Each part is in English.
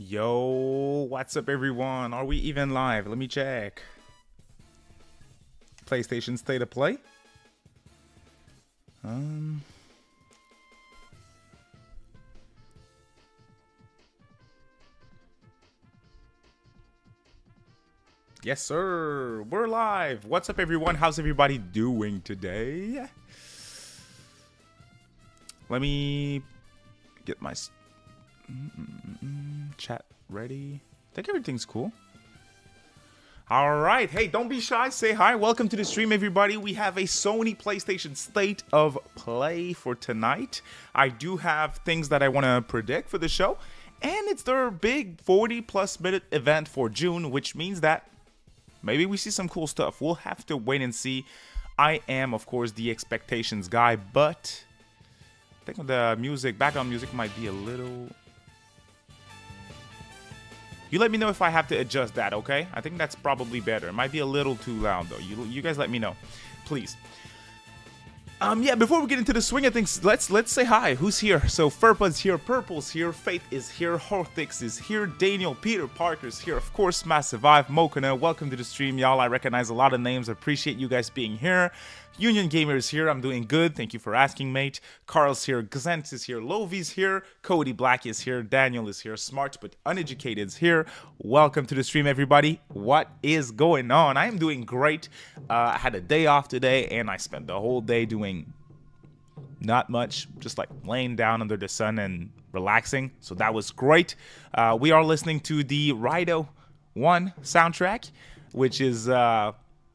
Yo, what's up everyone? Are we even live? Let me check. PlayStation State of Play? Yes, sir. We're live. What's up everyone? How's everybody doing today? Let me get my chat ready. I think everything's cool. All right. Hey, don't be shy. Say hi. Welcome to the stream, everybody. We have a Sony PlayStation State of Play for tonight. I do have things that I want to predict for the show. And it's their big 40+ minute event for June, which means that maybe we see some cool stuff. We'll have to wait and see. I am, of course, the expectations guy, but I think the music, background music might be a little... You let me know if I have to adjust that, okay? I think that's probably better. It might be a little too loud, though. You guys let me know, please. Yeah, before we get into the swing of things, let's say hi. Who's here? So Furpa's here, Purple's here, Faith is here, Horthix is here, Daniel, Peter Parker's here, of course, Massive Vive, Mokana. Welcome to the stream, y'all. I recognize a lot of names. I appreciate you guys being here. Union Gamer is here. I'm doing good. Thank you for asking, mate. Carl's here, Gzent is here, Lovi's here, Cody Black is here, Daniel is here, Smart but Uneducated is here. Welcome to the stream, everybody. What is going on? I am doing great. I had a day off today, and I spent the whole day doing not much, just like laying down under the sun and relaxing. So that was great. We are listening to the Rido 1 soundtrack, which is...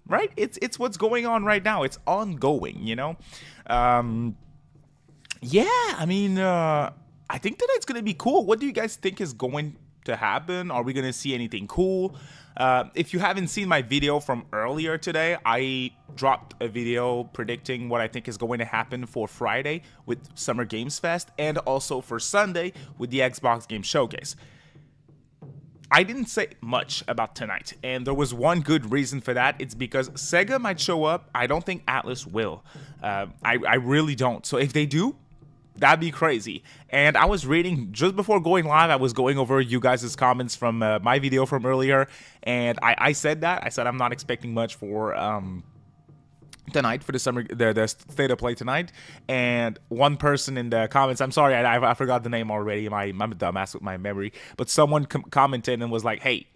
right, it's what's going on right now. It's ongoing, you know. Yeah, I mean, I think that it's gonna be cool. What do you guys think is going to happen? Are we gonna see anything cool? If you haven't seen my video from earlier today, I dropped a video predicting what I think is going to happen for Friday with Summer Games Fest, and also for Sunday with the Xbox Game Showcase. I didn't say much about tonight, and there was one good reason for that. It's because Sega might show up. I don't think ATLUS will. I really don't. So if they do, that'd be crazy. And I was reading, just before going live, I was going over you guys' comments from my video from earlier, and I said that. I said I'm not expecting much for... tonight for the State of Play tonight, and one person in the comments, I'm sorry, I forgot the name already, I'm a dumbass with my memory, but someone commented and was like, hey,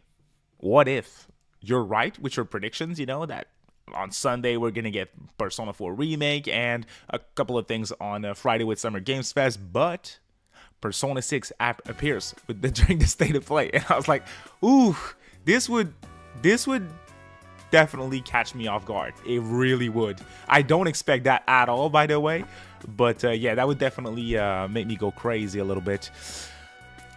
what if you're right with your predictions, you know, that on Sunday we're gonna get Persona 4 Remake and a couple of things on Friday with Summer Games Fest, but Persona 6 app appears during the State of Play, and I was like, ooh, this would definitely catch me off guard. It really would. I don't expect that at all, by the way, but yeah, that would definitely make me go crazy a little bit.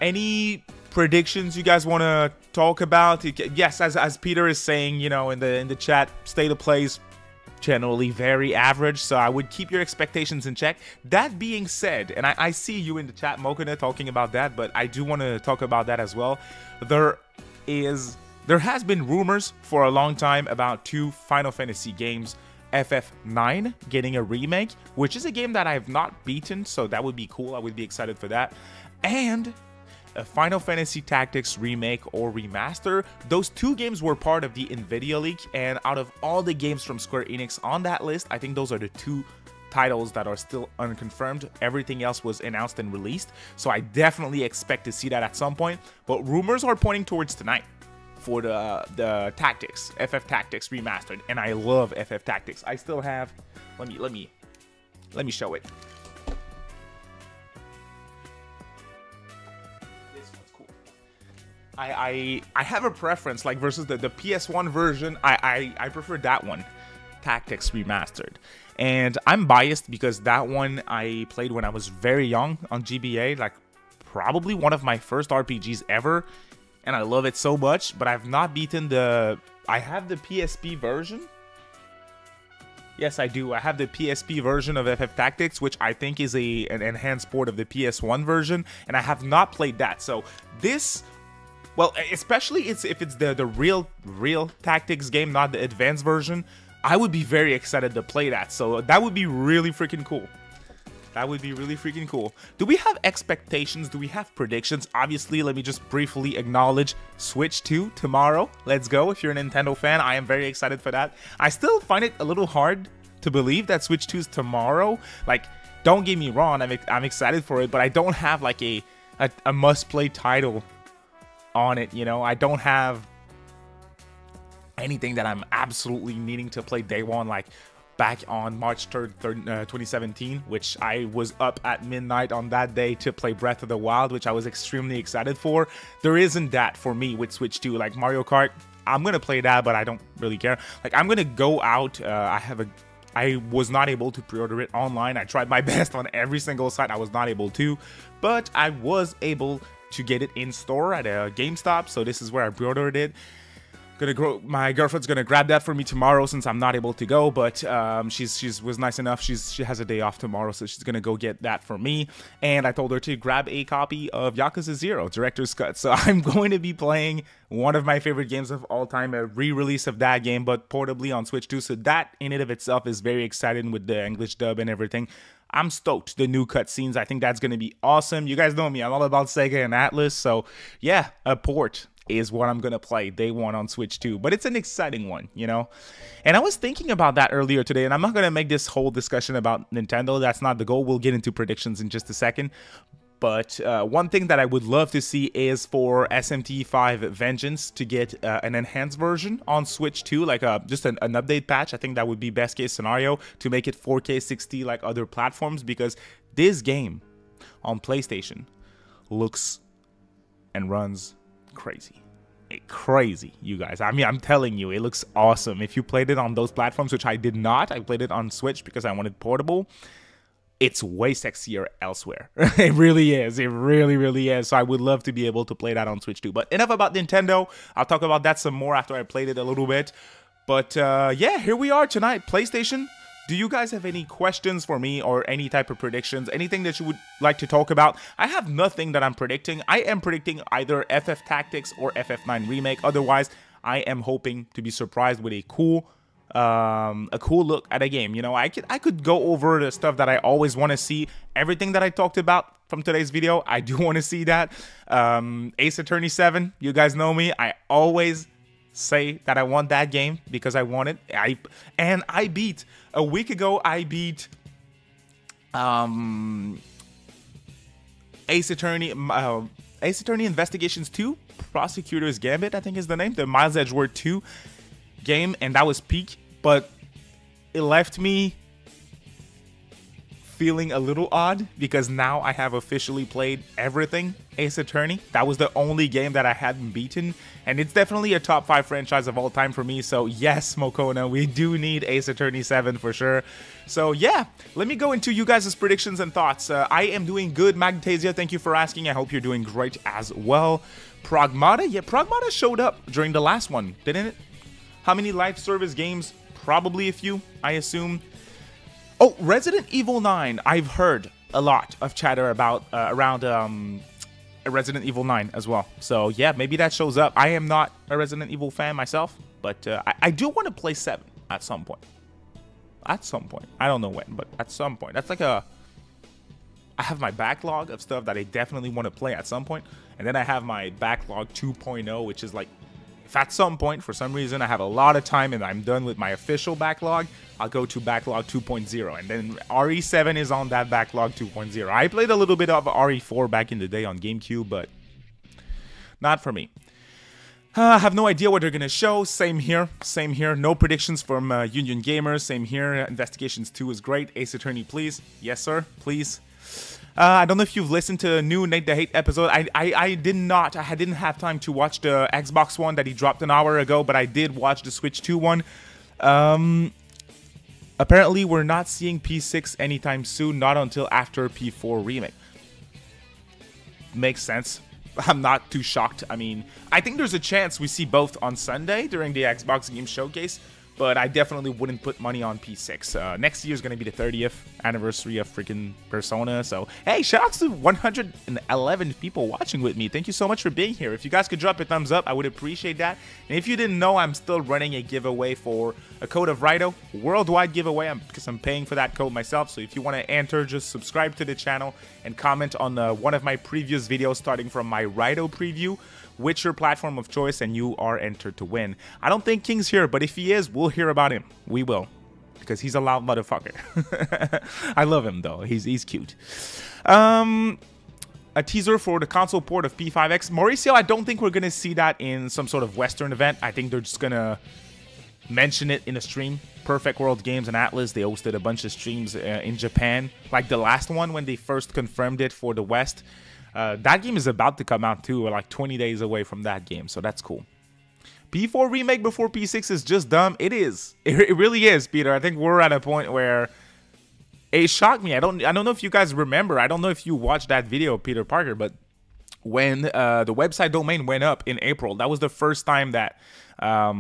Any predictions you guys want to talk about? Yes, as Peter is saying, you know, in the chat, State of Play's generally very average, so I would keep your expectations in check. That being said, and I see you in the chat, Mokana, talking about that, but I do want to talk about that as well. There has been rumors for a long time about 2 Final Fantasy games, FF9 getting a remake, which is a game that I have not beaten, so that would be cool. I would be excited for that. And a Final Fantasy Tactics remake or remaster. Those 2 games were part of the NVIDIA leak, and out of all the games from Square Enix on that list, I think those are the 2 titles that are still unconfirmed. Everything else was announced and released, so I definitely expect to see that at some point, but rumors are pointing towards tonight for the Tactics, FF Tactics Remastered, and I love FF Tactics. I still have, let me show it. This one's cool. I have a preference, like versus the PS1 version. I prefer that one, Tactics Remastered, and I'm biased because that one I played when I was very young on GBA, like probably one of my first RPGs ever. And I love it so much, but I've not beaten I have the PSP version. Yes, I do. I have the PSP version of FF Tactics, which I think is an enhanced port of the PS1 version, and I have not played that. So this, well, especially if it's the real Tactics game, not the advanced version, I would be very excited to play that. So that would be really freaking cool. That would be really freaking cool. Do we have expectations? Do we have predictions? Obviously, let me just briefly acknowledge Switch 2 tomorrow. Let's go. If you're a Nintendo fan, I am very excited for that. I still find it a little hard to believe that Switch 2 is tomorrow. Like, don't get me wrong, I'm excited for it, but I don't have like a must-play title on it, you know? I don't have anything that I'm absolutely needing to play day one, like back on March 3rd, 2017, which I was up at midnight on that day to play Breath of the Wild, which I was extremely excited for. There isn't that for me with Switch 2. Like Mario Kart, I'm gonna play that, but I don't really care. Like, I'm gonna go out. I was not able to pre-order it online. I tried my best on every single site. I was not able to, but I was able to get it in store at a GameStop. So this is where I pre-ordered it. My girlfriend's gonna grab that for me tomorrow since I'm not able to go, but she was nice enough. She has a day off tomorrow, so she's gonna go get that for me. And I told her to grab a copy of Yakuza 0 Director's Cut. So I'm going to be playing one of my favorite games of all time, a re-release of that game, but portably on Switch 2. So that in and of itself is very exciting with the English dub and everything. I'm stoked. The new cutscenes, I think that's gonna be awesome. You guys know me, I'm all about Sega and ATLUS. So yeah, a port is what I'm gonna play day one on Switch 2, but it's an exciting one, you know. And I was thinking about that earlier today, and I'm not gonna make this whole discussion about Nintendo. That's not the goal. We'll get into predictions in just a second. But one thing that I would love to see is for SMT5 Vengeance to get an enhanced version on Switch 2, like just an update patch. I think that would be best case scenario to make it 4K 60 like other platforms, because this game on PlayStation looks and runs crazy, you guys. I mean, I'm telling you, it looks awesome. If you played it on those platforms, which I did not, I played it on Switch because I wanted portable. It's way sexier elsewhere. It really is. It really is. So I would love to be able to play that on Switch too. But enough about Nintendo. I'll talk about that some more after I played it a little bit. But yeah, here we are tonight. PlayStation. Do you guys have any questions for me or any type of predictions? Anything that you would like to talk about? I have nothing that I'm predicting. I am predicting either FF Tactics or FF9 Remake. Otherwise, I am hoping to be surprised with a cool look at a game. You know, I could go over the stuff that I always want to see. Everything that I talked about from today's video, I do want to see that. Ace Attorney 7, you guys know me. I always say that I want that game because I want it. I beat a week ago. I beat Ace Attorney Investigations 2, Prosecutor's Gambit, I think is the name, the Miles Edgeworth 2 game, and that was peak, but it left me feeling a little odd because now I have officially played everything Ace Attorney. That was the only game that I hadn't beaten, and it's definitely a top 5 franchise of all time for me. So yes, Mokona, we do need Ace Attorney 7 for sure. So yeah, let me go into you guys' predictions and thoughts. I am doing good. Magtasia, thank you for asking. I hope you're doing great as well. Pragmata, yeah, Pragmata showed up during the last one, didn't it? How many live service games? Probably a few, I assume. Oh, Resident Evil 9. I've heard a lot of chatter about around Resident Evil 9 as well. So yeah, maybe that shows up. I am not a Resident Evil fan myself, but I do want to play 7 at some point. At some point. I don't know when, but at some point. That's like I have my backlog of stuff that I definitely want to play at some point. And then I have my backlog 2.0, which is like, if at some point, for some reason, I have a lot of time and I'm done with my official backlog, I'll go to backlog 2.0. And then RE7 is on that backlog 2.0. I played a little bit of RE4 back in the day on GameCube, but not for me. I have no idea what they're going to show. Same here. Same here. No predictions from Union Gamers. Same here. Investigations 2 is great. Ace Attorney, please. Yes, sir. Please. I don't know if you've listened to a new Nate the Hate episode. I did not. I didn't have time to watch the Xbox one that he dropped an hour ago, but I did watch the Switch 2 one. Apparently, we're not seeing P6 anytime soon, not until after P4 Remake. Makes sense. I'm not too shocked. I mean, I think there's a chance we see both on Sunday during the Xbox Game Showcase, but I definitely wouldn't put money on P6. Next year is going to be the 30th anniversary of freaking Persona. So, hey, shout out to 111 people watching with me. Thank you so much for being here. If you guys could drop a thumbs up, I would appreciate that. And if you didn't know, I'm still running a giveaway for a code of Raito, worldwide giveaway, because I'm paying for that code myself. So if you want to enter, just subscribe to the channel and comment on one of my previous videos starting from my Raito preview, with your platform of choice, and you are entered to win. I don't think King's here, but if he is, we'll hear about him. We will, because he's a loud motherfucker. I love him though. He's cute. A teaser for the console port of P5X. Mauricio, I don't think we're gonna see that in some sort of Western event. I think they're just gonna mention it in a stream. Perfect World Games and ATLUS, they hosted a bunch of streams in Japan, like the last one when they first confirmed it for the West. That game is about to come out too. We're like 20 days away from that game, so that's cool. P4 remake before P6 is just dumb. It is. It really is, Peter. I think we're at a point where it shocked me. I don't know if you guys remember. I don't know if you watched that video, Peter Parker, but when the website domain went up in April, that was the first time that I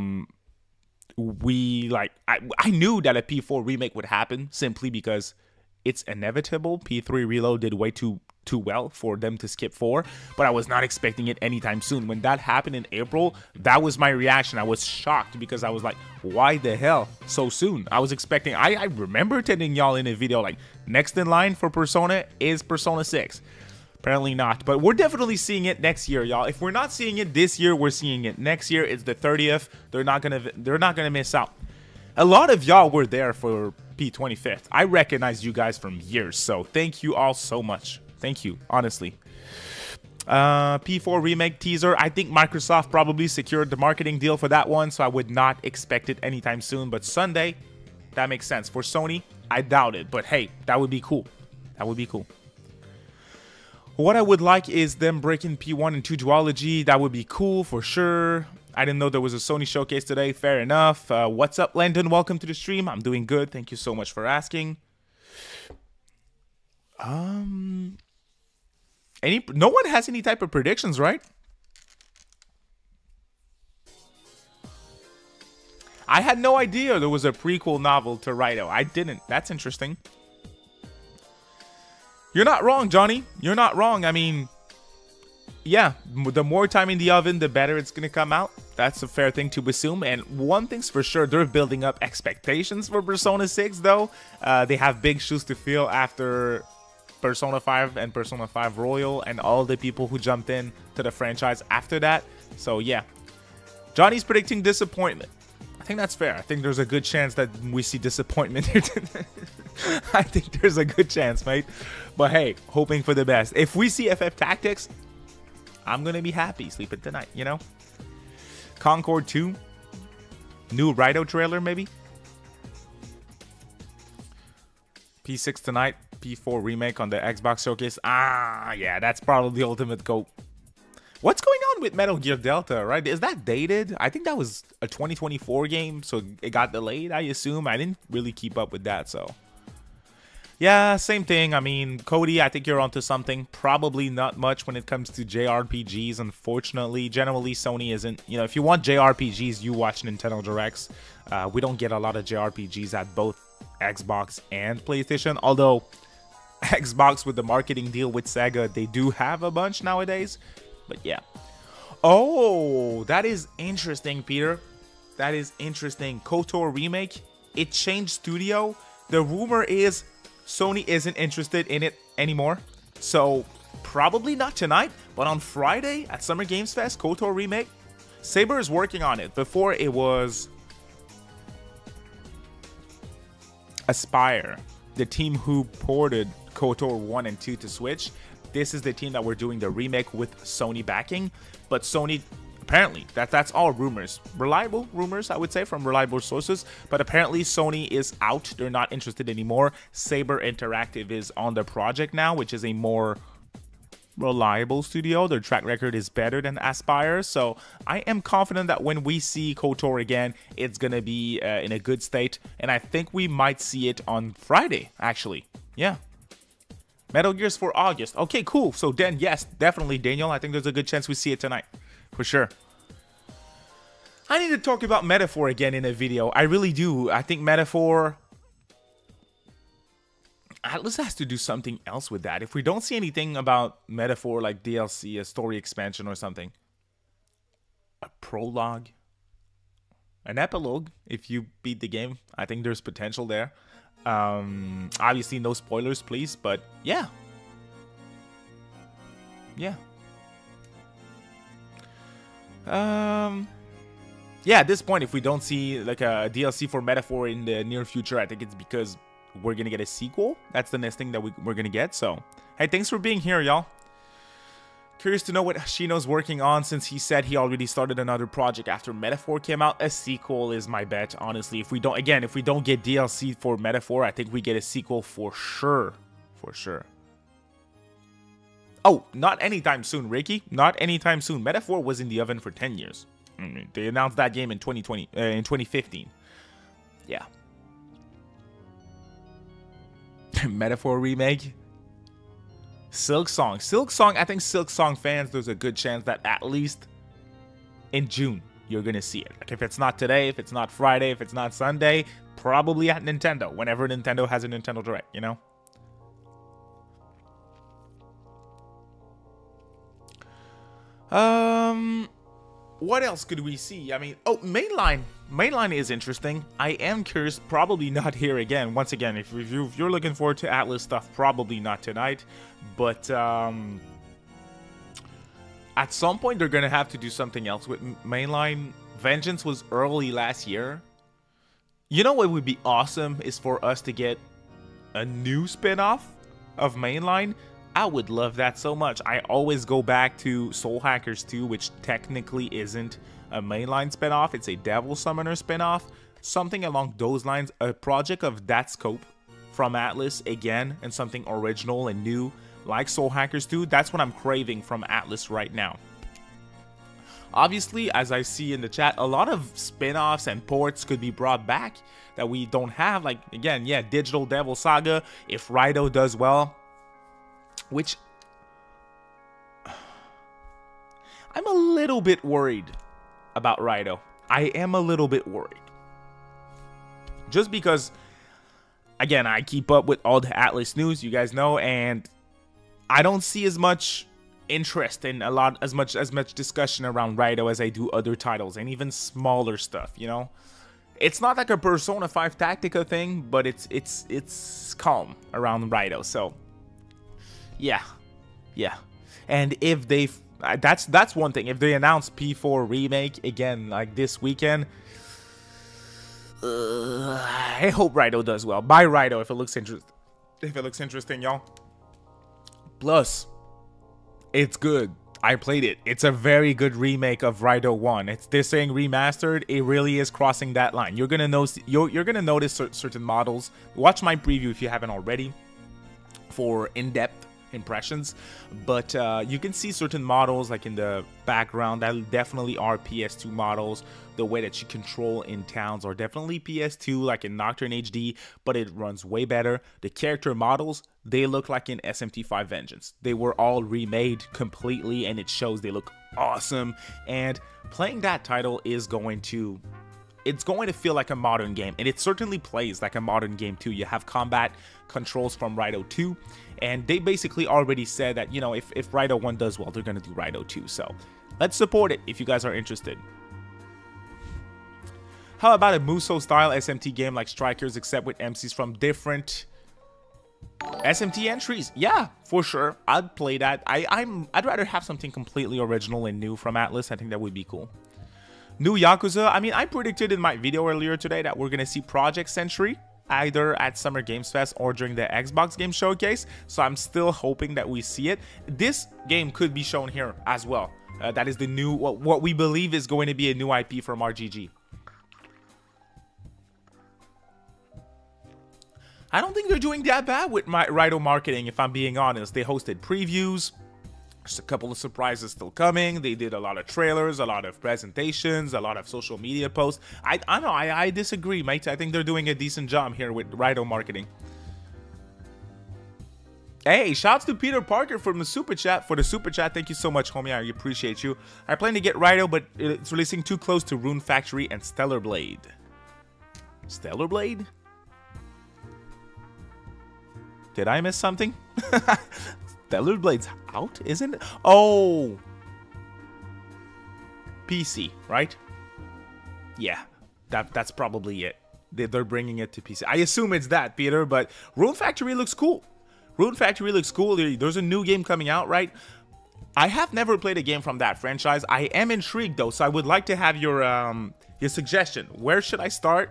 knew that a P4 remake would happen, simply because it's inevitable. P3 Reload did way too well for them to skip 4, but I was not expecting it anytime soon. When that happened in April, that was my reaction. I was shocked because I was like, why the hell so soon? I was expecting, I remember telling y'all in a video, like, next in line for Persona is Persona 6. Apparently not, but we're definitely seeing it next year, y'all. If we're not seeing it this year, we're seeing it next year. It's the 30th. They're not gonna miss out. A lot of y'all were there for P25th. I recognized you guys from years, so thank you all so much. Thank you, honestly. P4 remake teaser. I think Microsoft probably secured the marketing deal for that one, so I would not expect it anytime soon. But Sunday, that makes sense. For Sony, I doubt it. But hey, that would be cool. That would be cool. What I would like is them breaking P1 and 2 duology. That would be cool for sure. I didn't know there was a Sony showcase today. Fair enough. What's up, Landon? Welcome to the stream. I'm doing good. Thank you so much for asking. No one has any type of predictions, right? I had no idea there was a prequel novel to Raito. I didn't. That's interesting. You're not wrong, Johnny. You're not wrong. I mean, yeah, the more time in the oven, the better it's going to come out. That's a fair thing to assume. And one thing's for sure, they're building up expectations for Persona 6, though. They have big shoes to fill after Persona 5 and Persona 5 Royal and all the people who jumped in to the franchise after that. So, yeah. Johnny's predicting disappointment. I think that's fair. I think there's a good chance that we see disappointment here today. I think there's a good chance, mate. But hey, hoping for the best. If we see FF Tactics, I'm going to be happy sleeping tonight, you know? Concord 2. New Raito trailer, maybe? P6 tonight. P4 remake on the Xbox showcase. Ah, yeah, that's probably the ultimate goal. What's going on with Metal Gear Delta, right? Is that dated? I think that was a 2024 game, so it got delayed, I assume. I didn't really keep up with that, so. Yeah, same thing. I mean, Cody, I think you're onto something. Probably not much when it comes to JRPGs, unfortunately. Generally, Sony isn't. You know, if you want JRPGs, you watch Nintendo Directs. We don't get a lot of JRPGs at both Xbox and PlayStation, although Xbox, with the marketing deal with Sega, they do have a bunch nowadays. But yeah. Oh, that is interesting, Peter. That is interesting. KOTOR remake. It changed studio. The rumor is Sony isn't interested in it anymore. So probably not tonight, but on Friday at Summer Games Fest, KOTOR remake. Saber is working on it. Before it was Aspire, the team who ported KOTOR 1 and 2 to Switch. This is the team that we're doing the remake with Sony backing. But Sony, apparently, that's all rumors. Reliable rumors, I would say, from reliable sources. But apparently Sony is out. They're not interested anymore. Saber Interactive is on the project now, which is a more reliable studio. Their track record is better than Aspire. So I am confident that when we see KOTOR again, it's going to be in a good state. And I think we might see it on Friday, actually. Yeah. Metal Gear's for August. Okay, cool. So then, yes, definitely, Daniel. I think there's a good chance we see it tonight. For sure. I need to talk about Metaphor again in a video. I really do. I think Metaphor... Atlus has to do something else with that. If we don't see anything about Metaphor, like DLC, a story expansion or something. A prologue. An epilogue, if you beat the game. I think there's potential there. Obviously, no spoilers, please. But, yeah. Yeah. Yeah, at this point, if we don't see like a DLC for Metaphor in the near future, I think it's because we're gonna get a sequel. That's the next thing that we're gonna get. So, hey, thanks for being here, y'all. Curious to know what Shino's working on, since he said he already started another project after Metaphor came out. A sequel is my bet, honestly. If we don't get DLC for Metaphor, I think we get a sequel for sure. For sure. Oh, not anytime soon, Ricky. Not anytime soon. Metaphor was in the oven for 10 years. They announced that game in 2015. Yeah. Metaphor remake. Silk Song. I think Silk Song fans, there's a good chance that at least in June, you're going to see it. Like if it's not today, if it's not Friday, if it's not Sunday, probably at Nintendo. Whenever Nintendo has a Nintendo Direct, you know? What else could we see? I mean, oh, mainline. Mainline is interesting. I am curious, probably not here again. Once again, if you're looking forward to Atlus stuff, probably not tonight. But at some point, they're going to have to do something else with mainline. Vengeance was early last year. You know what would be awesome is for us to get a new spin-off of mainline. I would love that so much. I always go back to Soul Hackers 2, which technically isn't a mainline spinoff. It's a Devil Summoner spinoff. Something along those lines. A project of that scope from Atlus again, and something original and new like Soul Hackers 2. That's what I'm craving from Atlus right now. Obviously, as I see in the chat, a lot of spin-offs and ports could be brought back that we don't have. Like, again, yeah, Digital Devil Saga. If Raito does well, which I'm a little bit worried about Raito. I am a little bit worried. Just because, again, I keep up with all the Atlus news, you guys know, and I don't see as much interest in as much discussion around Raito as I do other titles and even smaller stuff, you know? It's not like a Persona 5 Tactica thing, but it's calm around Raito, so yeah. And if they that's one thing. If they announce P4 Remake again like this weekend, I hope Raito does well. Buy Raito if it looks interesting, y'all. Plus, it's good. I played it. It's a very good remake of Raito 1. They're saying remastered. It really is crossing that line. You're gonna notice certain models. Watch my preview if you haven't already for in-depth impressions, but you can see certain models like in the background that definitely are PS2 models. The way that you control in towns are definitely PS2, like in Nocturne HD, but it runs way better. The character models, they look like in SMT5 Vengeance. They were all remade completely, and it shows. They look awesome, and playing that title is going to feel like a modern game, and it certainly plays like a modern game too. You have combat controls from Raito 2, and they basically already said that, you know, if Raito 1 does well, they're gonna do Raito 2. So let's support it if you guys are interested. How about a Muso style SMT game like Strikers, except with MCs from different SMT entries? Yeah, for sure. I'd play that. I'd rather have something completely original and new from Atlus. I think that would be cool. New Yakuza. I mean, I predicted in my video earlier today that we're gonna see Project Century either at Summer Games Fest or during the Xbox Game Showcase. So I'm still hoping that we see it. This game could be shown here as well. That is the new, what we believe is going to be a new IP from RGG. I don't think they're doing that bad with my Raito marketing, if I'm being honest. They hosted previews. There's a couple of surprises still coming. They did a lot of trailers, a lot of presentations, a lot of social media posts. I disagree, mate. I think they're doing a decent job here with Raito marketing. Hey, shouts to Peter Parker from the super chat for the super chat. Thank you so much, homie. I appreciate you. I plan to get Rido, but it's releasing too close to Rune Factory and Stellar Blade. Stellar Blade? Did I miss something? Stellar Blade's out, isn't it? Oh, PC, right? Yeah, that's probably it. They're bringing it to PC. I assume it's that, Peter, but Rune Factory looks cool. Rune Factory looks cool. There's a new game coming out, right? I have never played a game from that franchise. I am intrigued, though, so I would like to have your suggestion. Where should I start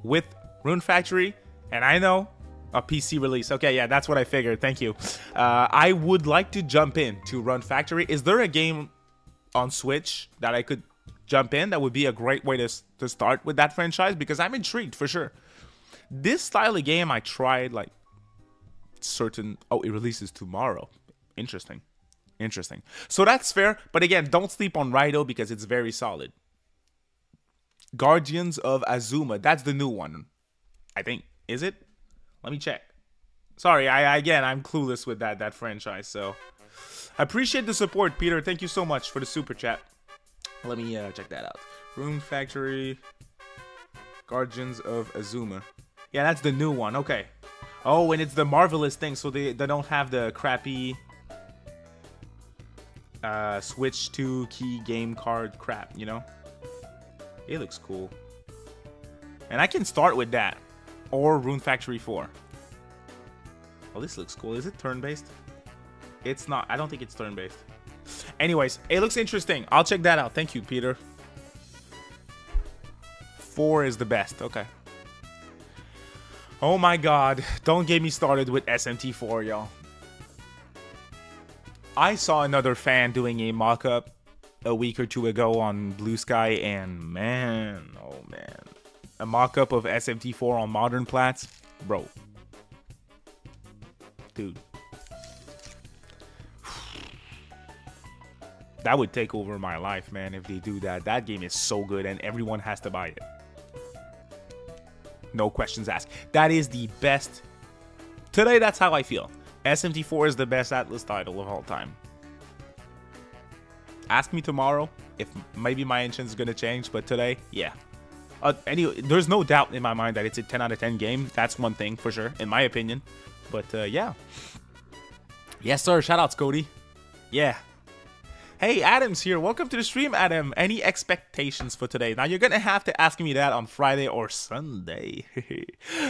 with Rune Factory? And I know a PC release. Okay, yeah, that's what I figured. Thank you. I would like to jump in to Rune Factory. Is there a game on Switch that I could jump in? That would be a great way to start with that franchise, because I'm intrigued for sure. This style of game I tried like certain... Oh, it releases tomorrow. Interesting. So that's fair, but again, don't sleep on Rido because it's very solid. Guardians of Azuma, that's the new one, I think. Is it? Let me check. Sorry, again, I'm clueless with that franchise, so I appreciate the support, Peter. Thank you so much for the super chat. Let me check that out. Rune Factory, Guardians of Azuma. Yeah, that's the new one. Okay. Oh, and it's the Marvelous thing, so they don't have the crappy Switch 2 key game card crap, you know? It looks cool. And I can start with that. Or Rune Factory 4. Oh, this looks cool. Is it turn-based? It's not. I don't think it's turn-based. Anyways, it looks interesting. I'll check that out. Thank you, Peter. 4 is the best. Okay. Oh my god. Don't get me started with SMT4, y'all. I saw another fan doing a mock-up a week or two ago on Blue Sky, and man, oh man. A mock-up of SMT4 on modern plats? Bro. Dude. That would take over my life, man, if they do that. That game is so good, and everyone has to buy it. No questions asked. That is the best. Today, that's how I feel. SMT4 is the best ATLUS title of all time. Ask me tomorrow if maybe my intention is going to change, but today, yeah. Anyway, there's no doubt in my mind that it's a 10 out of 10 game. That's one thing for sure, in my opinion. But yeah. Yes, sir. Shoutouts, Cody. Yeah. Hey, Adam's here. Welcome to the stream, Adam. Any expectations for today? Now, you're going to have to ask me that on Friday or Sunday.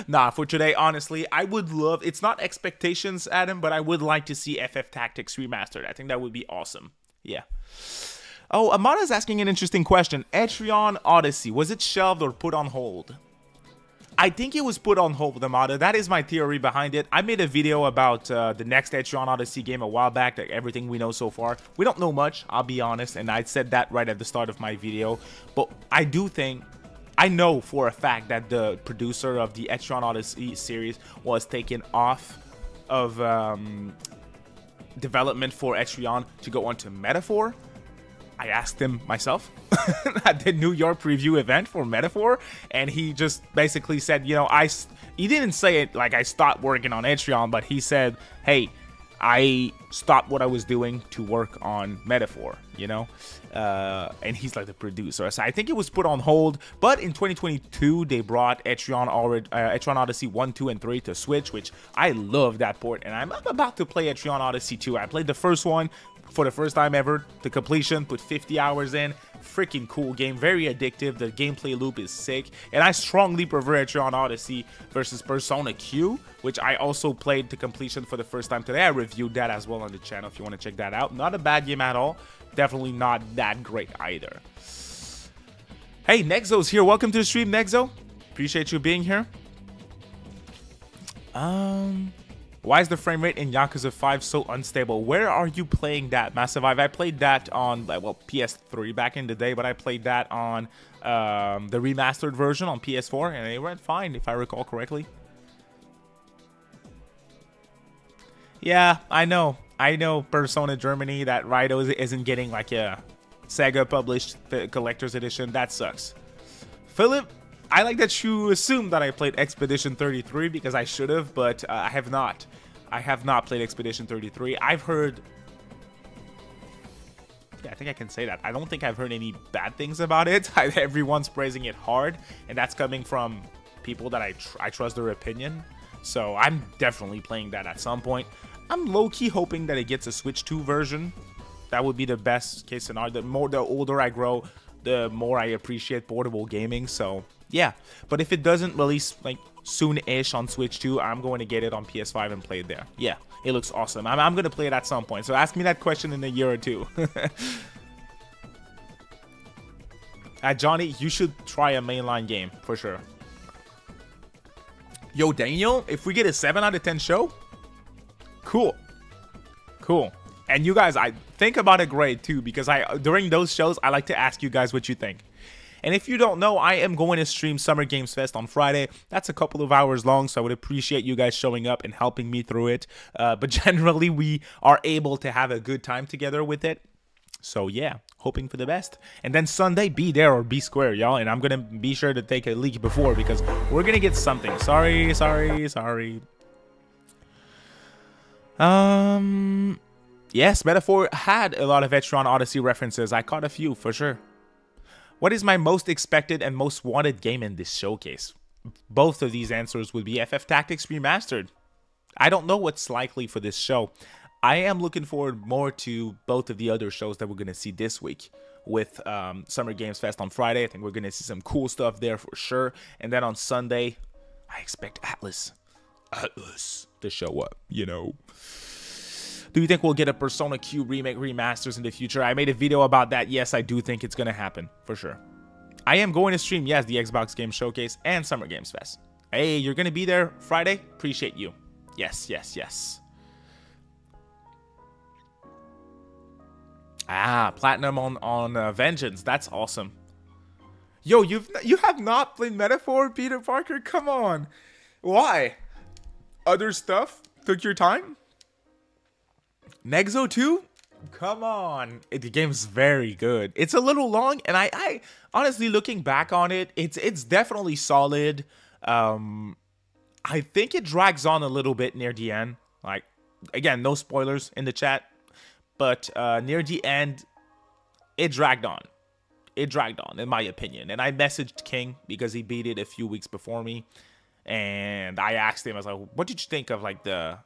Nah, for today, honestly, I would love... It's not expectations, Adam, but I would like to see FF Tactics Remastered. I think that would be awesome. Yeah. Oh, Amada's asking an interesting question. Etrian Odyssey, was it shelved or put on hold? I think it was put on hold, Amada. That is my theory behind it. I made a video about the next Etrian Odyssey game a while back, like everything we know so far. We don't know much, I'll be honest, and I said that right at the start of my video. But I do think, I know for a fact that the producer of the Etrian Odyssey series was taken off of development for Etrian to go on to Metaphor. I asked him myself at the New York preview event for Metaphor, and he just basically said, you know, he didn't say it like I stopped working on Etrian, but he said, hey, I stopped what I was doing to work on Metaphor, you know, and he's like the producer. So I think it was put on hold, but in 2022, they brought Etrian Odyssey 1, 2, and 3 to Switch, which I love that port, and I'm about to play Etrian Odyssey 2. I played the first one for the first time ever to completion, put 50 hours in. Freaking cool game, very addictive. The gameplay loop is sick, and I strongly prefer Etrian Odyssey versus Persona Q, which I also played to completion for the first time today. I reviewed that as well on the channel if you want to check that out. Not a bad game at all, definitely not that great either. Hey, Nexo's here. Welcome to the stream, Nexo. Appreciate you being here. Why is the frame rate in Yakuza 5 so unstable? Where are you playing that, Massive Ive? I played that on, well, PS3 back in the day, but I played that on the remastered version on PS4, and it went fine, if I recall correctly. Yeah, I know. Persona Germany, that Rido isn't getting like a Sega published collector's edition. That sucks. Philip, I like that you assumed that I played Expedition 33 because I should have, but I have not. I have not played Expedition 33. I've heard... Yeah, I think I can say that. I don't think I've heard any bad things about it. Everyone's praising it hard, and that's coming from people that I trust their opinion. So I'm definitely playing that at some point. I'm low-key hoping that it gets a Switch 2 version. That would be the best case scenario. The older I grow, the more I appreciate portable gaming. So yeah, but if it doesn't release like soon-ish on Switch 2, I'm going to get it on PS5 and play it there. Yeah, it looks awesome. I'm going to play it at some point. So ask me that question in a year or two. Johnny, you should try a mainline game for sure. Yo, Daniel, if we get a 7 out of 10 show, cool. Cool. And you guys, I think about a grade too, because during those shows, I like to ask you guys what you think. And if you don't know, I am going to stream Summer Games Fest on Friday. That's a couple of hours long, so I would appreciate you guys showing up and helping me through it. But generally, we are able to have a good time together with it. So yeah, hoping for the best. And then Sunday, be there or be square, y'all. And I'm going to be sure to take a leak before, because we're going to get something. Sorry. Yes, Metaphor had a lot of Etron Odyssey references. I caught a few, for sure. What is my most expected and most wanted game in this showcase? Both of these answers would be FF Tactics Remastered. I don't know what's likely for this show. I am looking forward more to both of the other shows that we're going to see this week. With Summer Games Fest on Friday, I think we're going to see some cool stuff there for sure. And then on Sunday, I expect ATLUS to show up, you know. Do you think we'll get a Persona Q remake remasters in the future? I made a video about that. Yes, I do think it's going to happen, for sure. I am going to stream, yes, the Xbox Game Showcase and Summer Games Fest. Hey, you're going to be there Friday? Appreciate you. Yes. Platinum on Vengeance. That's awesome. Yo, you have not played Metaphor, Peter Parker? Come on. Why? Other stuff took your time? Nexo 2? Come on. The game's very good. It's a little long, and I honestly, looking back on it, it's definitely solid. I think it drags on a little bit near the end. Like, again, no spoilers in the chat. But near the end, it dragged on. It dragged on, in my opinion. And I messaged King because he beat it a few weeks before me. And I asked him, I was like, what did you think of like the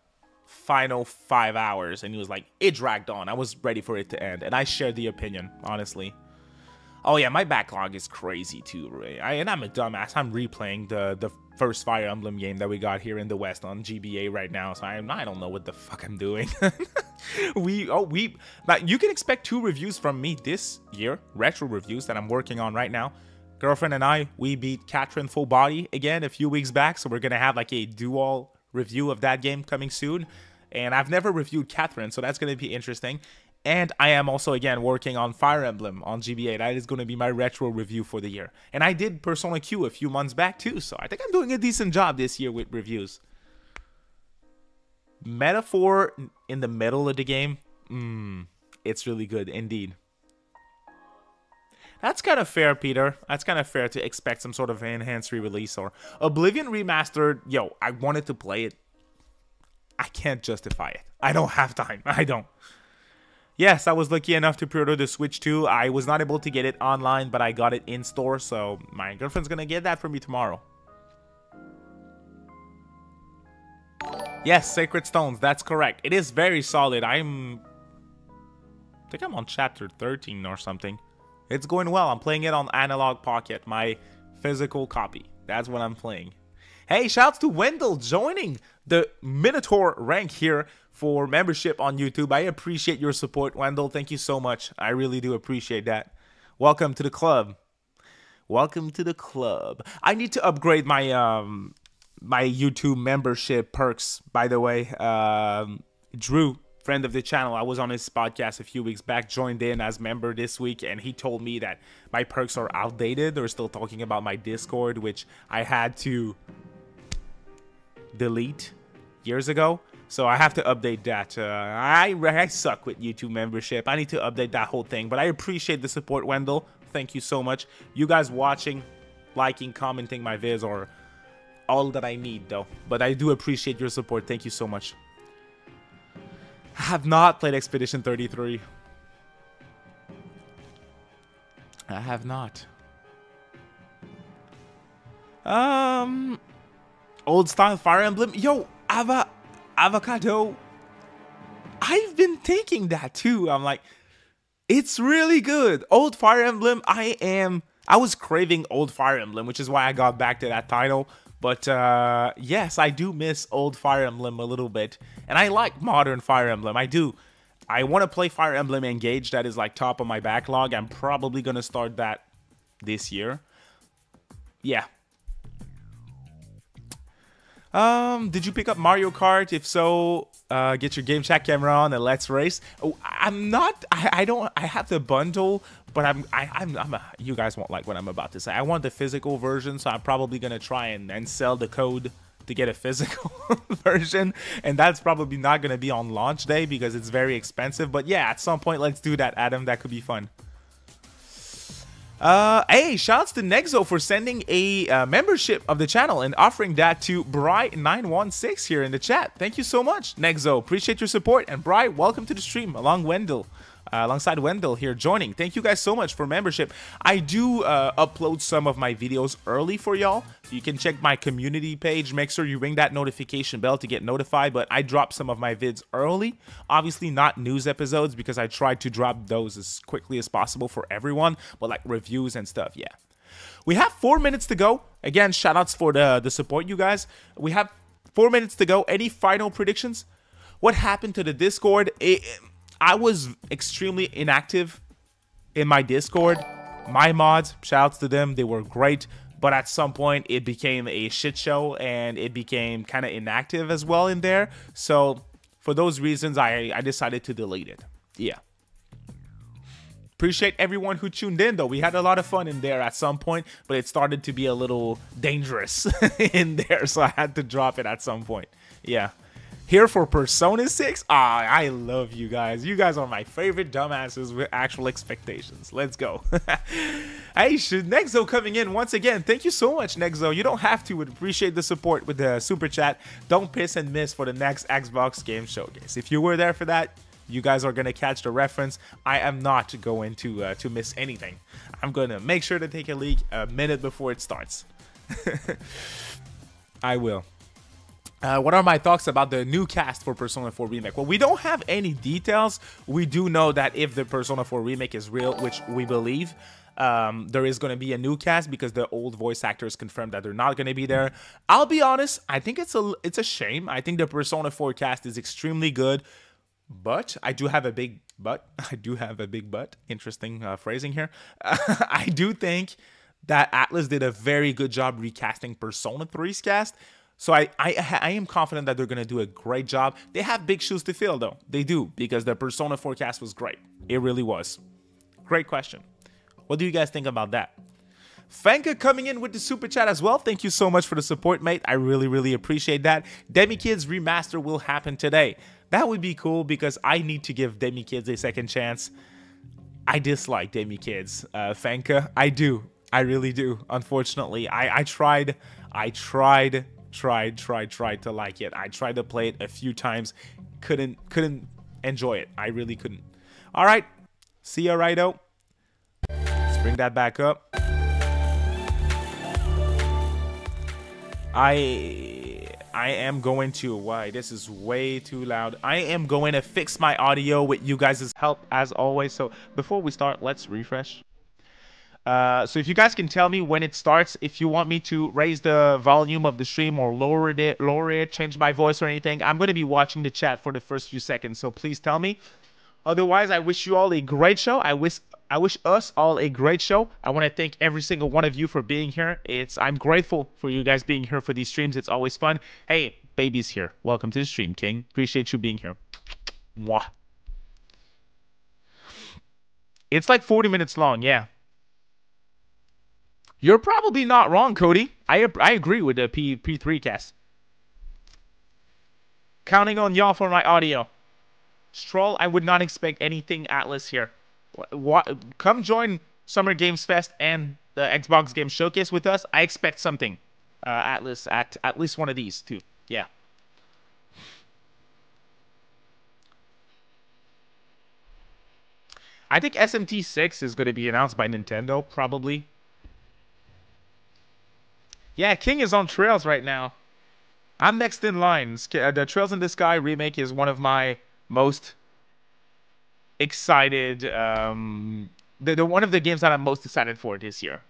final 5 hours? And he was like, it dragged on. I was ready for it to end. And I shared the opinion, honestly. Oh yeah, my backlog is crazy too, Ray. And I'm a dumbass. I'm replaying the first Fire Emblem game that we got here in the West on GBA right now, so I don't know what the fuck I'm doing. But you can expect 2 reviews from me this year, retro reviews that I'm working on right now. Girlfriend and I, we beat Catherine Full Body again a few weeks back, so we're gonna have like a dual review of that game coming soon. And I've never reviewed Catherine, so that's gonna be interesting. And I am also, again, working on Fire Emblem on GBA. That is going to be my retro review for the year. And I did Persona Q a few months back, too. So I think I'm doing a decent job this year with reviews. Metaphor in the middle of the game. It's really good, indeed. That's kind of fair, Peter. That's kind of fair to expect some sort of enhanced re-release. Or Oblivion Remastered. Yo, I wanted to play it. I can't justify it. I don't have time. I don't. Yes, I was lucky enough to pre-order the Switch 2. I was not able to get it online, but I got it in store, so my girlfriend's gonna get that for me tomorrow. Yes, Sacred Stones, that's correct. It is very solid. I think I'm on chapter 13 or something. It's going well. I'm playing it on Analog Pocket, my physical copy. That's what I'm playing. Hey, shouts to Wendell joining the Minotaur rank here for membership on YouTube. I appreciate your support, Wendell. Thank you so much. I really do appreciate that. Welcome to the club. Welcome to the club. I need to upgrade my my YouTube membership perks, by the way. Drew, friend of the channel, I was on his podcast a few weeks back, joined in as member this week, and he told me that my perks are outdated. They're still talking about my Discord, which I had to delete years ago. So I have to update that. I suck with YouTube membership. I need to update that whole thing. But I appreciate the support, Wendell. Thank you so much. You guys watching, liking, commenting my vids are all that I need, though. But I do appreciate your support. Thank you so much. I have not played Expedition 33. I have not. Old style Fire Emblem. Yo, Avocado. I've been thinking that too. I'm like, it's really good. Old Fire Emblem. I was craving Old Fire Emblem, which is why I got back to that title. But yes, I do miss old Fire Emblem a little bit. And I like modern Fire Emblem. I do. I want to play Fire Emblem Engage. That is like top of my backlog. I'm probably going to start that this year. Yeah. Did you pick up Mario Kart? If so, get your game chat camera on and let's race. Oh, I'm not. I don't. I have the bundle, but you guys won't like what I'm about to say. I want the physical version, so I'm probably gonna try and sell the code to get a physical version, and that's probably not gonna be on launch day because it's very expensive. But yeah, at some point, let's do that, Adam. That could be fun. Hey, shouts to Nexo for sending a membership of the channel and offering that to Bry916 here in the chat. Thank you so much, Nexo. Appreciate your support. And Bry, welcome to the stream alongside Wendell here joining. Thank you guys so much for membership. I do upload some of my videos early for y'all. You can check my community page. Make sure you ring that notification bell to get notified. But I drop some of my vids early. Obviously not news episodes because I try to drop those as quickly as possible for everyone. But like reviews and stuff, yeah. We have 4 minutes to go. Again, shoutouts for the support, you guys. We have 4 minutes to go. Any final predictions? What happened to the Discord? I was extremely inactive in my Discord. My mods, shoutouts to them. They were great. But at some point, it became a shit show, and it became kind of inactive as well in there. So, for those reasons, I decided to delete it. Yeah. Appreciate everyone who tuned in, though. We had a lot of fun in there at some point, but it started to be a little dangerous in there, so I had to drop it at some point. Yeah. Here for Persona 6? Ah, I love you guys. You guys are my favorite dumbasses with actual expectations. Let's go. Hey, Nexo coming in once again. Thank you so much, Nexo. You don't have to. Would appreciate the support with the super chat. Don't piss and miss for the next Xbox Game Showcase. If you were there for that, you guys are going to catch the reference. I am not going to miss anything. I'm going to make sure to take a leak a minute before it starts. I will. What are my thoughts about the new cast for Persona 4 Remake? Well, we don't have any details. We do know that if the Persona 4 Remake is real, which we believe, there is going to be a new cast because the old voice actors confirmed that they're not going to be there. I'll be honest, I think it's a shame. I think the Persona 4 cast is extremely good, but I do have a big but. Interesting phrasing here. I do think that ATLUS did a very good job recasting Persona 3's cast. So I am confident that they're going to do a great job. They have big shoes to fill, though. They do, because the Persona 4 cast was great. It really was. Great question. What do you guys think about that? Fanka coming in with the super chat as well. Thank you so much for the support, mate. I really, really appreciate that. Demi-Kids Remaster will happen today. That would be cool because I need to give Demi-Kids a second chance. I dislike Demi-Kids, Fanka. I do. I really do. Unfortunately, I tried to like it. I tried to play it a few times. Couldn't enjoy it. I really couldn't. All right. See ya, righto. Let's bring that back up. I am going to, why, this is way too loud. I am going to fix my audio with you guys' help as always. So before we start, let's refresh. So if you guys can tell me when it starts, if you want me to raise the volume of the stream or lower it, change my voice or anything, I'm going to be watching the chat for the first few seconds. So please tell me. Otherwise, I wish you all a great show. I wish us all a great show. I want to thank every single one of you for being here. I'm grateful for you guys being here for these streams. It's always fun. Hey, baby's here. Welcome to the stream, King. Appreciate you being here. Mwah. It's like 40 minutes long, yeah. You're probably not wrong, Cody. I agree with the P3 cast. Counting on y'all for my audio. Stroll, I would not expect anything ATLUS here. Come join Summer Games Fest and the Xbox Game Showcase with us. I expect something. ATLUS at least one of these too. Yeah. I think SMT6 is going to be announced by Nintendo, probably. Yeah, King is on Trails right now. I'm next in line. The Trails in the Sky remake is one of my most excited, one of the games that I'm most excited for this year.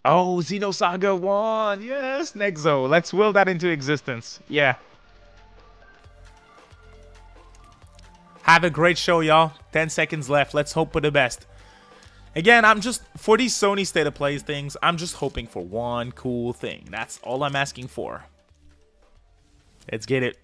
Oh, Xenosaga 1! Yes, Nexo. Let's will that into existence. Yeah. Have a great show, y'all. 10 seconds left. Let's hope for the best. Again, I'm just, for these Sony State of Play things, I'm just hoping for one cool thing. That's all I'm asking for. Let's get it.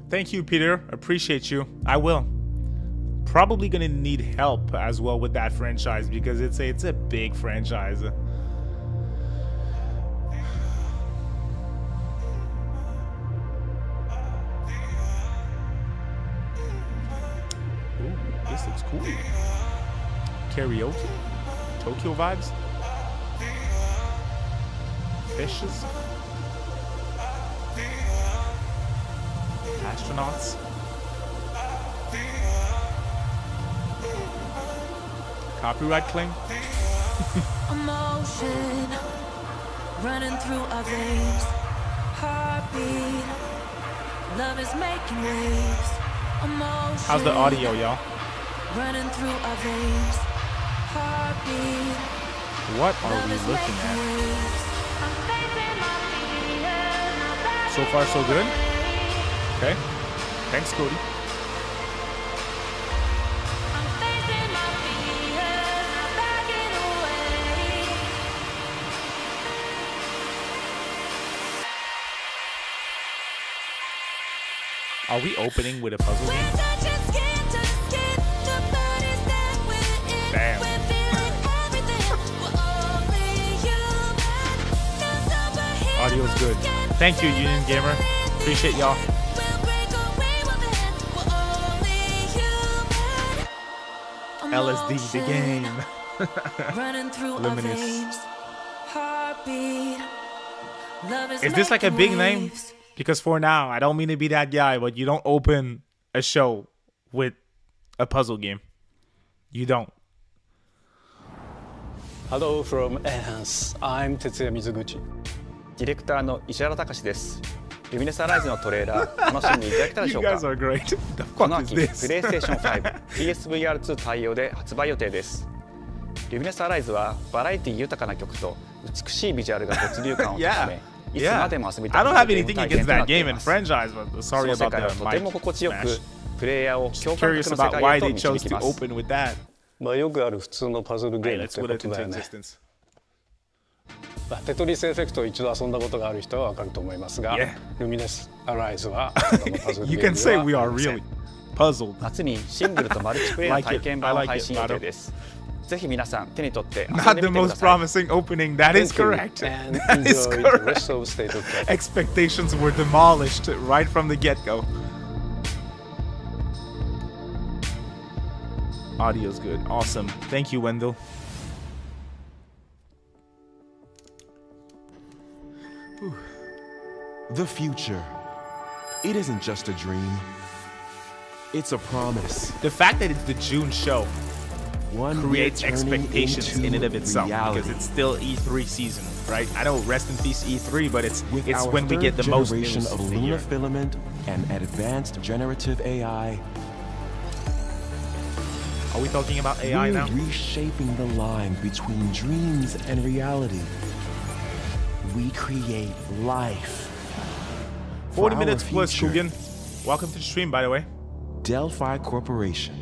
Thank you, Peter. Appreciate you. I will. Probably gonna need help as well with that franchise because it's a big franchise. Ooh, this looks cool. Karaoke? Tokyo vibes? Fishes? Astronauts? Copyright claim? Emotion running through our veins. Heartbeat. Love is making waves. Emotion. How's the audio, y'all? Running through our veins. Heartbeat. What are we looking at? So far, so good? Okay. Thanks, Cody. Are we opening with a puzzle game? Damn. Audio's good. Thank you, Union Gamer. Appreciate y'all. LSD, the game. Luminous. Is this like a big name? Because for now, I don't mean to be that guy, but you don't open a show with a puzzle game. You don't. Hello from Enhance. I'm Tetsuya Mizuguchi. ディレクターの石原隆です。ルミネスアライズのトレーラー楽しんでいただけたでしょうか。この秋、PlayStation 5、PSVR2 対応で発売予定です。ルミネスアライズはバラエティ豊かな曲と美しいビジュアルが没入感を高め。Yeah, I don't have anything against that game and franchise, but sorry about the mic smash. Just curious about why they chose to open with that. まあよくある普通のパズルゲームってことだよね。テトリスエフェクトを一度遊んだことがある人はわかると思いますが、ルミネスアライズはこのパズルゲームでは You can say we are really puzzled. 夏にシングルとマルチプレイヤー体験版を配信予定です。ぜひ皆さん手に取って遊んでみてください。 Not the most promising opening. That is correct. That is correct. Expectations were demolished right from the get-go. Audio's good. Awesome. Thank you, Wendell. The future. It isn't just a dream. It's a promise. The fact that it's the June show creates expectations in and of itself because it's still E3 season, right? I know rest in peace E3, but it's when we get the most news of lunar filament and advanced generative AI. Are we talking about AI now? Reshaping the line between dreams and reality. We create life. 40 minutes plus, Kugan. Welcome to the stream, by the way. Delphi Corporation.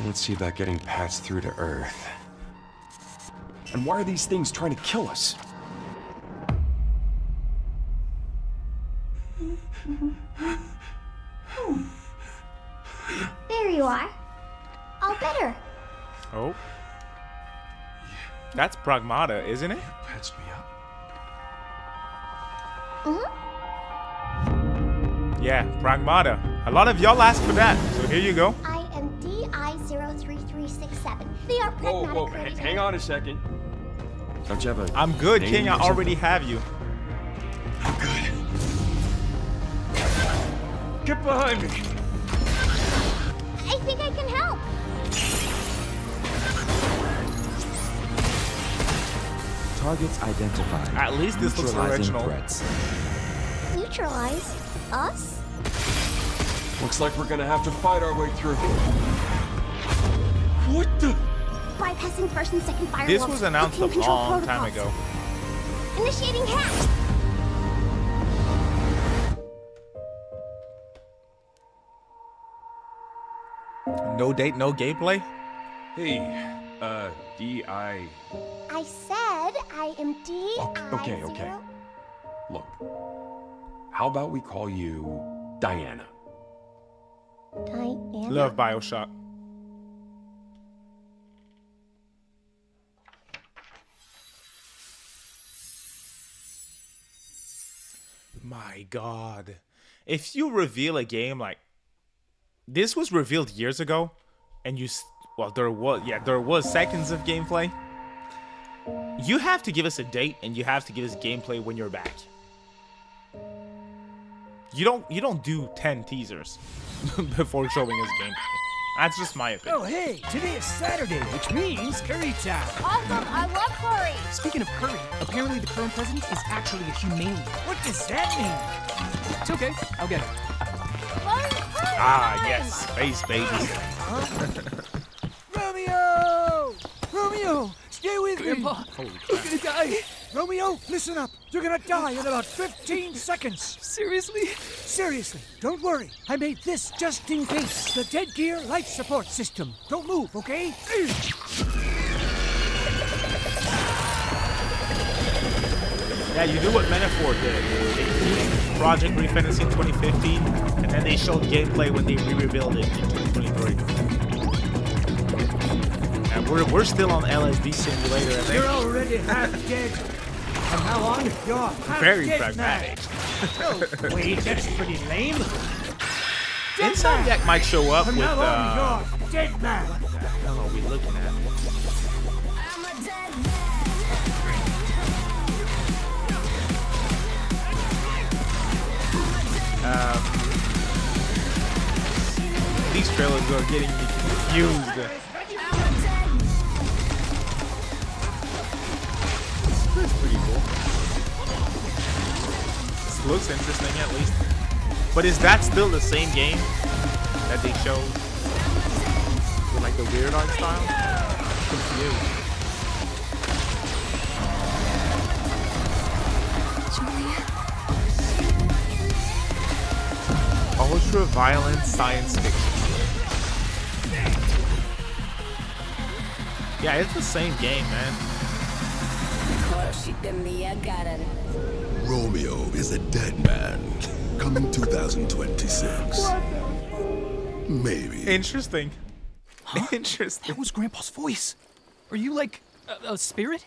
Let's see about getting passed through to Earth. And why are these things trying to kill us? There you are. All better. Oh. That's Pragmata, isn't it? Patched me up. Mm-hmm. Yeah, Pragmata. A lot of y'all asked for that, so here you go. I am DI03367. They are pragmatic. Whoa, hang on a second. Don't you have a I'm good, name King. I or something? already have you. I'm good. Get behind me. I think I can help. Targets identified. At least this looks Neutralizing original. threats. Neutralize us? Looks like we're gonna have to fight our way through. What the? Bypassing first and second firewalls. This was announced a Routine control long time protocols. ago. Initiating hack. No date, no gameplay? Hey, D.I. I said I am DI0. Okay. Look, how about we call you Diana? Diana. Love Bioshock. My God. If you reveal a game like this was revealed years ago, and there was seconds of gameplay. You have to give us a date, and you have to give us gameplay when you're back. You don't do 10 teasers before showing us gameplay. That's just my opinion. Oh, hey, today is Saturday, which means curry time. Awesome, I love curry. Speaking of curry, apparently the current president is actually a humane. What does that mean? It's okay, I'll get it. Ah, yes, space baby. Romeo! Romeo, stay with Grandpa, me. You're gonna die. Romeo, listen up. You're gonna die in about 15 seconds. Seriously? Seriously, don't worry. I made this just in case. The Dead Gear life support system. Don't move, okay? Yeah, you do what Metaphor did. They teased Project Green Fantasy in 2015, and then they showed gameplay when they re-revealed it in 2023. And we're still on LSD Simulator, I think. You're already half dead. From now on, you're half Very dead pragmatic. now. Oh, wait, that's pretty lame. Insomniac might show up From with, now on, you're dead man. what the hell are we looking at? These trailers are getting me confused. That's pretty cool. This looks interesting at least. But is that still the same game that they showed with like the weird art style? I'm confused. Ultra violent science fiction. Yeah, it's the same game, man. Romeo is a dead man. Coming 2026. Maybe. Interesting. Huh? Interesting. That was Grandpa's voice. Are you like a spirit?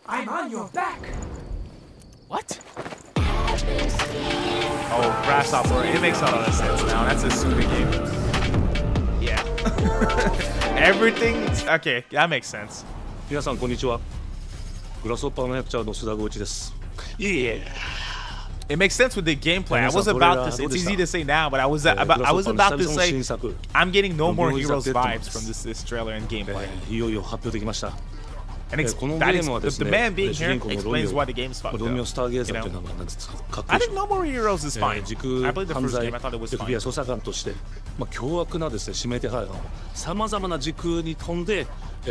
I'm on your back. What? Oh, Grasshopper. It makes a lot of sense now. That's a super game. Yeah. Everything. Okay, that makes sense. 皆さんこんにちは。グラスホッパーの役者の須田剛一です。Yeah. It makes sense with the gameplay. I was about to say, it's easy to say now, but I was about to say, I'm getting No More Heroes vibes from this trailer and gameplay. いよいよ発表できました。 And the man being here explains why the game's fucked up. You know? I think No More Heroes is fine. I played the first game. I thought it was fine. 捜査官として、凶悪なですね指名手配犯をさまざまな時空に飛んで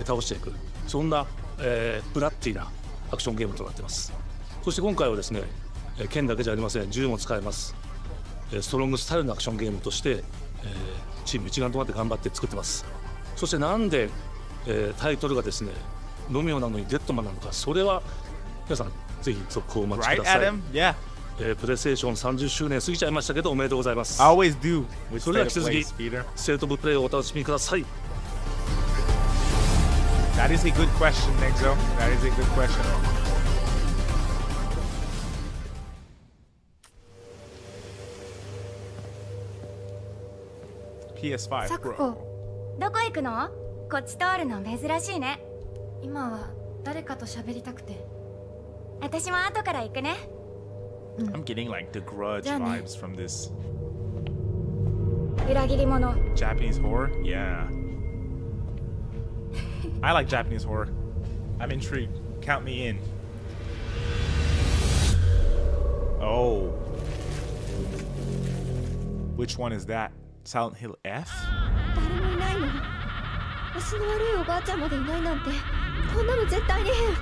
倒していく、そんなブラッディなアクションゲームとなっています。そして今回はですね、剣だけじゃありません、銃も使えます。ストロングスタイルのアクションゲームとして、チーム一丸となって頑張って作ってます。そしてなんで、タイトルがですねロミオなのにデッドマンなのか、それは皆さんぜひ続報をお待ちください。Yeah. プレイステーション30周年過ぎちゃいましたけどおめでとうございます。 I always do. それでは引き続きステートオブプレイをお楽しみください。 That is a good question, Nexo. That is a good question. PS5 サク Pro. コ、どこ行くの？こっち通るの珍しいね。今は誰かと喋りたくて。私も後から行くね。I'm getting like the Grudge vibes from this. 裏切り者。 Japanese horror? Yeah. I like Japanese horror. I'm intrigued. Count me in. Oh. Which one is that? Silent Hill F? 誰もいないの。足の悪いおばあちゃんまでいないなんて、こんなの絶対に変。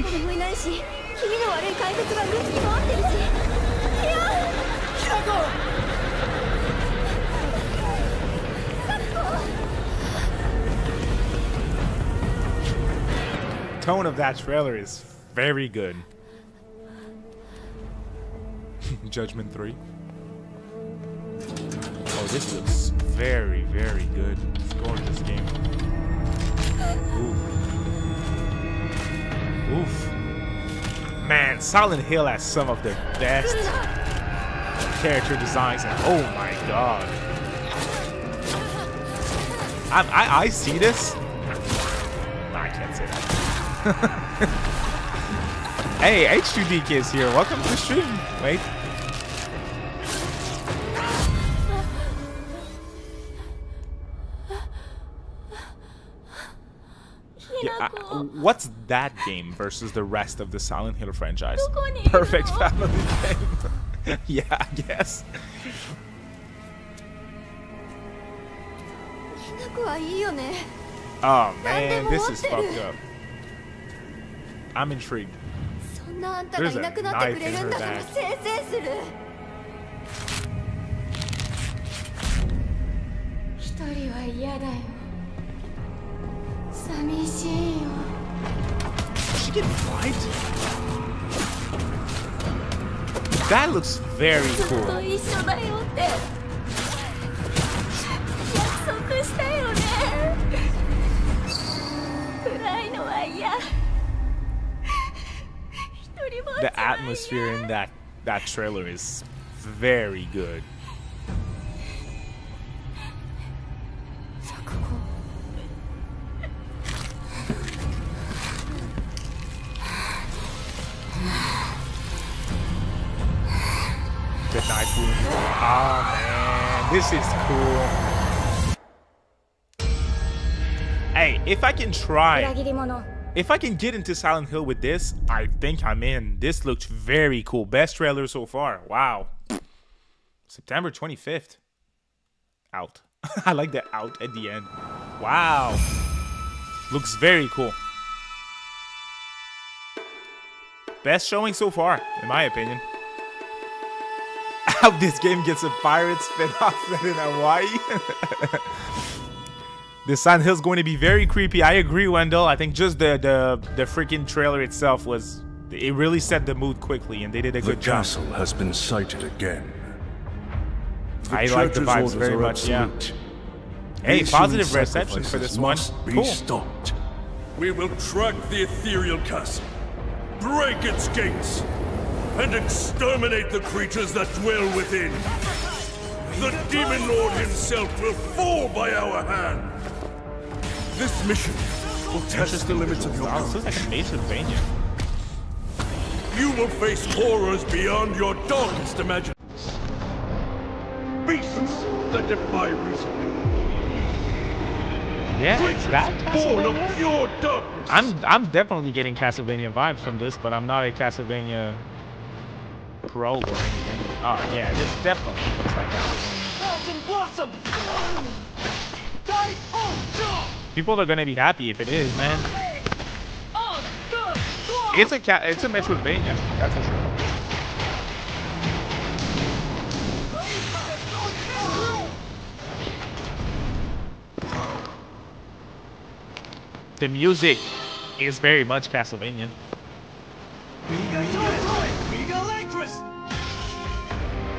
誰もいないし、気味の悪い怪物がうろつき回ってるし。いや、ひなこ。 Tone of that trailer is very good. Judgment 3. Oh, this looks very, very good. It's a gorgeous game. Oof. Oof. Man, Silent Hill has some of the best character designs, and oh my god. I see this. No, I can't say that. Hey, H2D is here. Welcome to the stream. Wait. Yeah, what's that game versus the rest of the Silent Hill franchise? Perfect family game. Yeah, I guess. Oh man, this is fucked up. I'm intrigued. There's a knife in her bag. Is she getting wiped? That looks very cool. The atmosphere in that trailer is very good. The knife wound. Oh man, this is cool. Hey, if I can try. If I can get into Silent Hill with this, I think I'm in. This looks very cool. Best trailer so far. Wow. September 25th. Out. I like the out at the end. Wow. Looks very cool. Best showing so far, in my opinion. How this game gets a pirate spin-off set in Hawaii. This Silent Hill is going to be very creepy. I agree, Wendell. I think just the freaking trailer itself was, it really set the mood quickly, and they did a good job. The castle has been sighted again. I like the vibes very much, yeah. Hey, positive reception for this one. Cool. Stopped. We will track the ethereal castle, break its gates, and exterminate the creatures that dwell within. The Demon Lord himself will fall by our hand. This mission will test the limits of your power. This is like a Metroidvania. You will face horrors beyond your darkest imagination. Beasts that defy reason. Yeah, it's that born of pure darkness. I'm definitely getting Castlevania vibes from this, but I'm not a Castlevania pro or anything. Oh yeah, this definitely looks like Castlevania. People are gonna be happy if it is, man. It's a Metroidvania, that's for sure. The music is very much Castlevania.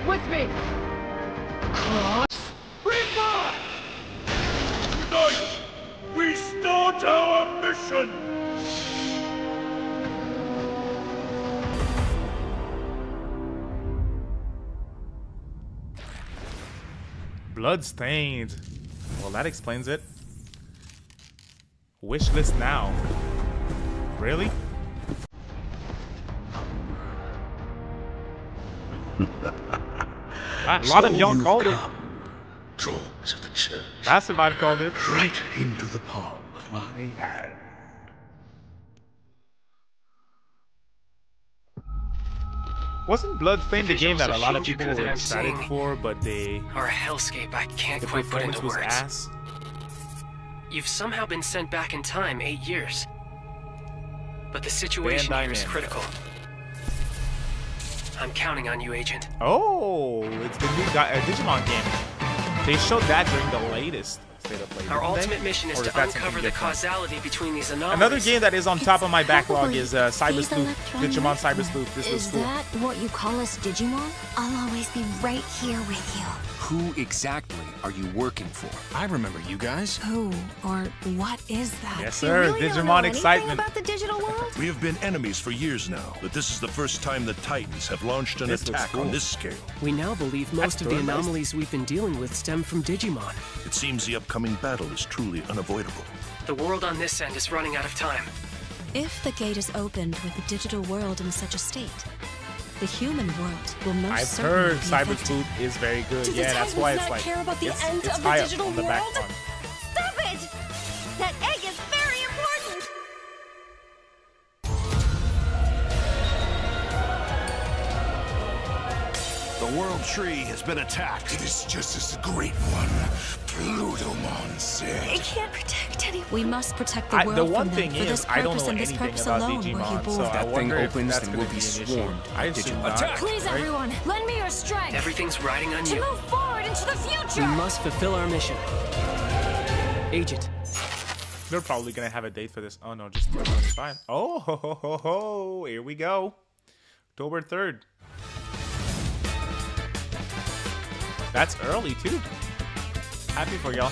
With me! Tonight, we start our mission! Bloodstained. Well, that explains it. Wish list now. Really? A lot of y'all called it. Drawings of the church. Massive, I've called it. Right into the palm of my hand. Wasn't Bloodstained the game that a lot of people were excited for, but or a hellscape I can't quite put into words. Ass? You've somehow been sent back in time 8 years. But the situation here is critical. I'm counting on you, Agent. Oh, it's the new Digimon game. They showed that during the latest State of Play. Our ultimate mission is to uncover the causality between these anomalies. Another game that is on top of my backlog is Cyber Sleuth. Digimon Cyber Sleuth. This was cool. Is that what you call us, Digimon? I'll always be right here with you. Who exactly are you working for? I remember you guys. Who or what is that? Yes, sir. You really Digimon don't know excitement. About the digital world? We have been enemies for years now, but this is the first time the Titans have launched an attack on this scale. We now believe most of the anomalies we've been dealing with stem from Digimon. It seems the upcoming battle is truly unavoidable. The world on this end is running out of time. If the gate is opened with the digital world in such a state, the human world will most certainly be affected. I've heard Cyber Sleuth is very good. Yeah, that's why it's like care about the end it's of the high digital up on the back world? front. Stop it! That egg is very important! The World Tree has been attacked. It is just as the Great One, Plutomon, said. It can't protect anyone. We must protect the world The one from thing them. is, I don't know anything about Digimon, so I wonder if that's going to be swarmed. I assume not. Please, everyone, lend me your strength. Everything's riding on to you. move forward into the future. We must fulfill our mission. Agent. They're probably going to have a date for this. Oh, no, just it's fine. Oh, ho, ho, ho, ho. Here we go. October 3rd. That's early, too. Happy for y'all.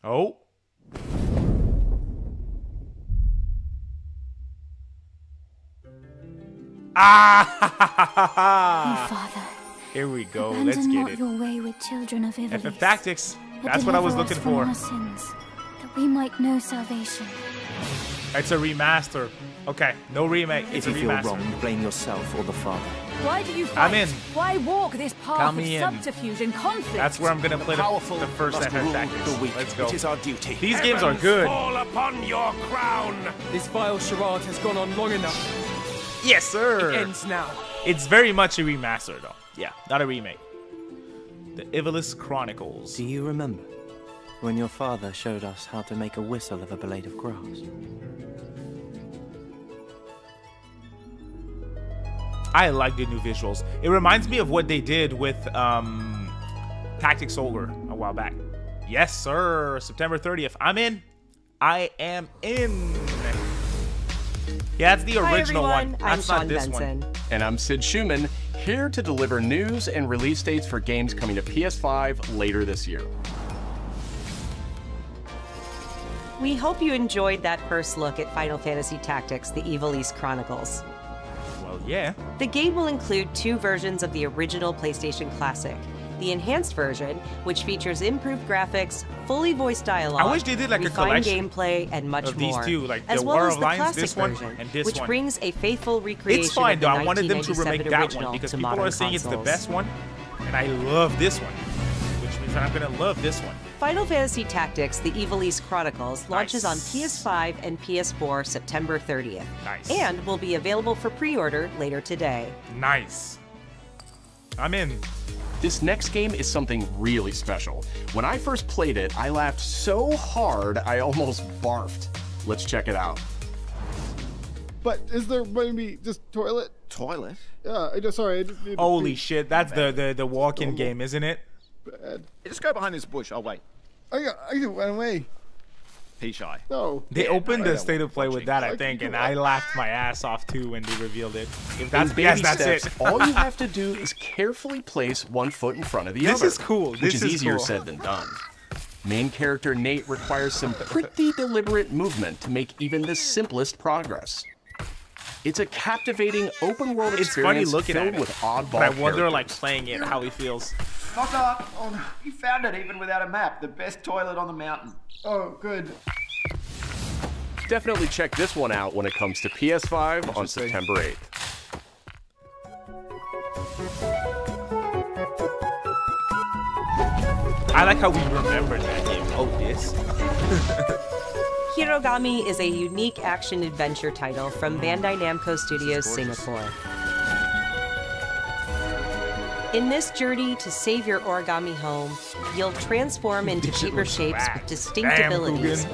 Oh. Ah! Father. Here we go. Let's get it. Your way with children of Ivalice, FF Tactics. That's what I was looking for. Our sins, that we might know salvation. It's a remaster. Okay, no remake. It's if a you remaster. feel wrong, blame yourself or the father. Why do you fight? I'm in. Why walk this path Count of me in. subterfuge and conflict? That's where I'm gonna play the first FF Tactics. Let's go. It is our duty. These games are good. Fall upon your crown. This vile charade has gone on long enough. Yes, sir. It ends now. It's very much a remaster, though. Yeah, not a remake. The Ivalice Chronicles. Do you remember when your father showed us how to make a whistle of a blade of grass? I like the new visuals. It reminds me of what they did with Tactics Ogre a while back. Yes, sir. September 30th. I'm in. I am in. Yeah, that's the original one. That's not this one. And I'm Sid Schumann, here to deliver news and release dates for games coming to PS5 later this year. We hope you enjoyed that first look at Final Fantasy Tactics: The Ivalice Chronicles. Well, yeah. The game will include 2 versions of the original PlayStation Classic. The enhanced version, which features improved graphics, fully voiced dialogue, I wish they did like a refined collection gameplay, and much of these more. two, like as the well War as of the Lions, classic this one, version, and this which one. brings a faithful recreation It's fine, of the though. I wanted them to 1997 remake that original one because to people are modern saying it's the consoles. best one, and I love this one, which means that I'm gonna love this one. Final Fantasy Tactics: The Ivalice Chronicles launches on PS5 and PS4 September 30th, and will be available for pre-order later today. Nice. I'm in. This next game is something really special. When I first played it, I laughed so hard I almost barfed. Let's check it out. But is there maybe just toilet? Toilet? Yeah, I just sorry. I just need Holy shit, that's the walk-in game, isn't it? Bad. Just go behind this bush. I'll wait. I went away. Pea shy. No. They opened the State of Play with that, I I think, can and go I up. laughed my ass off too when they revealed it. If that's In baby yes, that's steps, it. all you have to do is carefully place one foot in front of the This other. is cool. Which This is is easier cool. said than done. Main character Nate requires some pretty deliberate movement to make even the simplest progress. It's a captivating open-world It's funny experience looking filled at it, with oddball but I wonder, like, characters. playing it, how he feels. Knock knock. Oh, no. You found it even without a map. The best toilet on the mountain. Oh, good. Definitely check this one out when it comes to PS5 on September 8th. I like how we remembered that game. Oh, this. Hirogami is a unique action-adventure title from Bandai Namco Studios Singapore. In this journey to save your origami home, you'll transform into paper shapes with distinct abilities,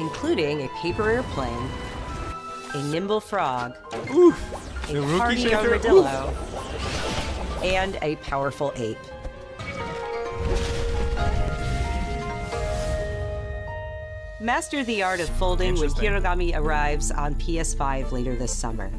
including a paper airplane, a nimble frog, a hardy armadillo, and a powerful ape. Master the art of folding when Hirogami arrives on PS5 later this summer.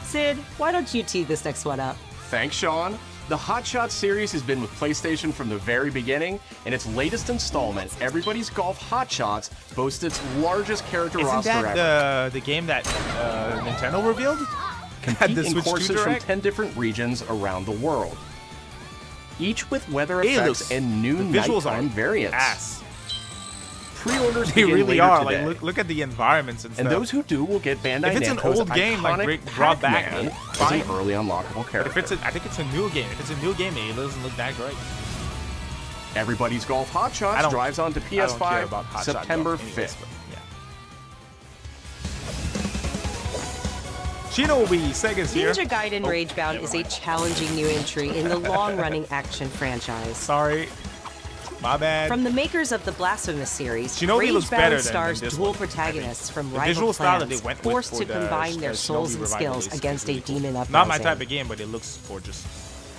Sid, why don't you tee this next one up? Thanks, Sean. The Hot Shots series has been with PlayStation from the very beginning, and its latest installment, Everybody's Golf Hot Shots, boasts its largest character roster ever. Isn't that the game that Nintendo revealed? Compete in Switch courses 2 from Direct? 10 different regions around the world. Each with weather Hey, effects look, and new the visuals nighttime are variants. ass. Pre-orders They begin really later are. today. Like, look at the environments and stuff. And those who do will get Bandai If it's an Namco's old game, like, iconic brought back, Pac-Man as fine. an early unlockable But character. if it's I think it's a new game. If it's a new game, it doesn't look that great. Everybody's Golf Hot I Shots don't- drives onto I don't care PS5 about Hot Shot September Golf anyways, 5th. but yeah. Shinobi Sega's here. Ninja Gaiden Ragebound is a challenging new entry in the long-running action franchise. Sorry. My bad. From the makers of the Blasphemous series, Shinobi looks better Ragebound than stars this dual one, protagonists from The rival visual style that clans they went with forced for to the combine their Shinobi souls and revival skills is against really a cool. demon uprising. Not my type of game, but it looks gorgeous.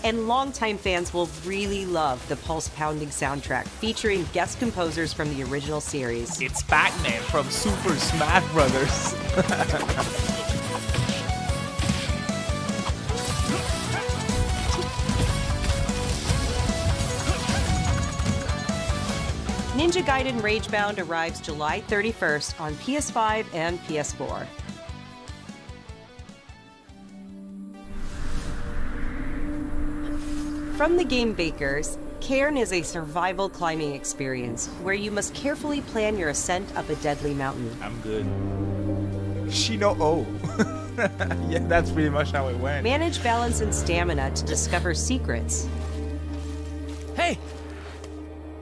And longtime fans will really love the pulse-pounding soundtrack featuring guest composers from the original series. It's Pac-Man from Super Smash Brothers. Ninja Gaiden Ragebound arrives July 31st on PS5 and PS4. From the game bakers, Cairn is a survival climbing experience where you must carefully plan your ascent up a deadly mountain. I'm good. Shino O. Yeah, that's pretty much how it went. Manage balance and stamina to discover secrets. Hey!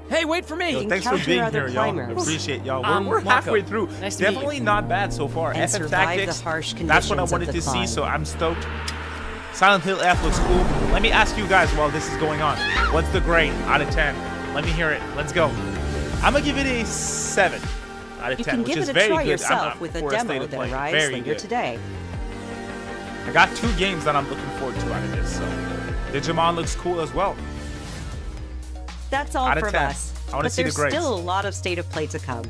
Hey, wait for me! Yo, thanks for being here, y'all. Appreciate y'all. We're halfway through. Nice to meet Definitely you. not bad so far. And FF survive Tactics, the harsh that's what I conditions of wanted the to see, climb. so I'm stoked. Silent Hill F looks cool. Let me ask you guys while this is going on. What's the grade out of 10? Let me hear it. Let's go. I'm going to give it a 7 out of 10, You can which give is it a very try good. yourself I'm with a for State demo of that Play. arrives Very later good. today. I got 2 games that I'm looking forward to out of this, so Digimon looks cool as well. That's all Out of from 10. us. I wanna But see the there's grades. still a lot of State of Play to come.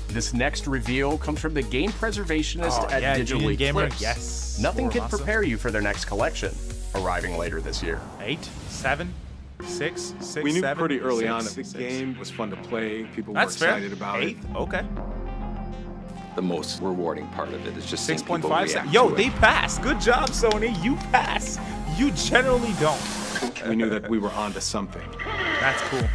This next reveal comes from the game preservationist Oh, at yeah, Digital Julian Gamer, Eclipse. yes. Nothing More can awesome. prepare you for their next collection, arriving later this year. 8, 7, 6, 6, We knew 7, pretty early 6, on that the 6. game was fun to play. People That's were fair. excited about 8, okay. The most rewarding part of it is just seeing people 6.5. react Yo, to they it. pass. Good job, Sony. You pass. You generally don't. it. We knew that we were onto something. That's cool.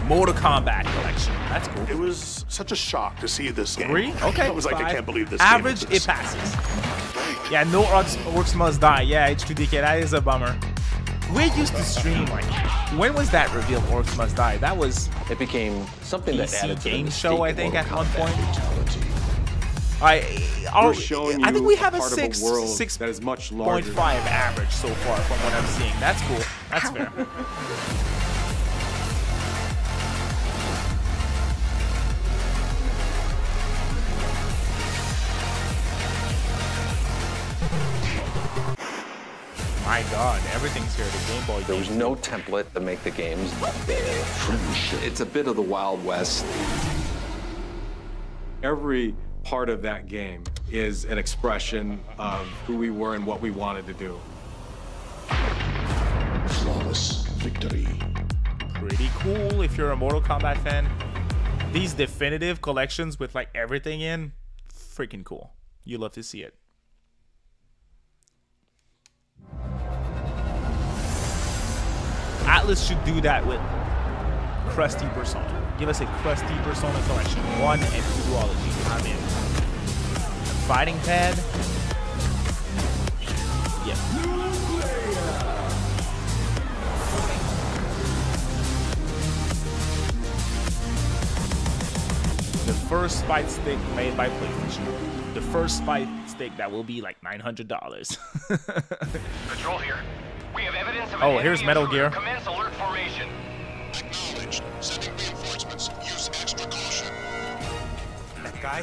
Mortal Kombat collection. That's cool. It was such a shock to see this game. 3? Okay. I was like, I 5. can't believe this Average, game exists. it passes. Yeah, no orcs must die. Yeah, H2DK, that is a bummer. We used to stream, like, when was that revealed, Orcs Must Die? That was... It became something that added to the game show, I mystique of think, at Mortal one Kombat point. brutality. We're showing I think you we a have a part of a 6, world 6.5 that is much larger than- average so far from what I'm seeing. That's cool. That's fair. My God, everything's here. The Game Boy. There was no template to make the games. It's a bit of the Wild West. Every part of that game is an expression of who we were and what we wanted to do. Flawless victory. Pretty cool if you're a Mortal Kombat fan. these definitive collections with like everything in, freaking cool. You love to see it. Atlus should do that with crusty Persona. Give us a crusty Persona collection. 1 and 2 duology. I'm in. Fighting pad. Yep. The first fight stick made by PlayStation. The first fight stick that will be like $900. Patrol here. We have evidence of oh, here's Metal Gear. Commence alert formation. Acknowledged. Sending reinforcements. Use extra caution. That guy?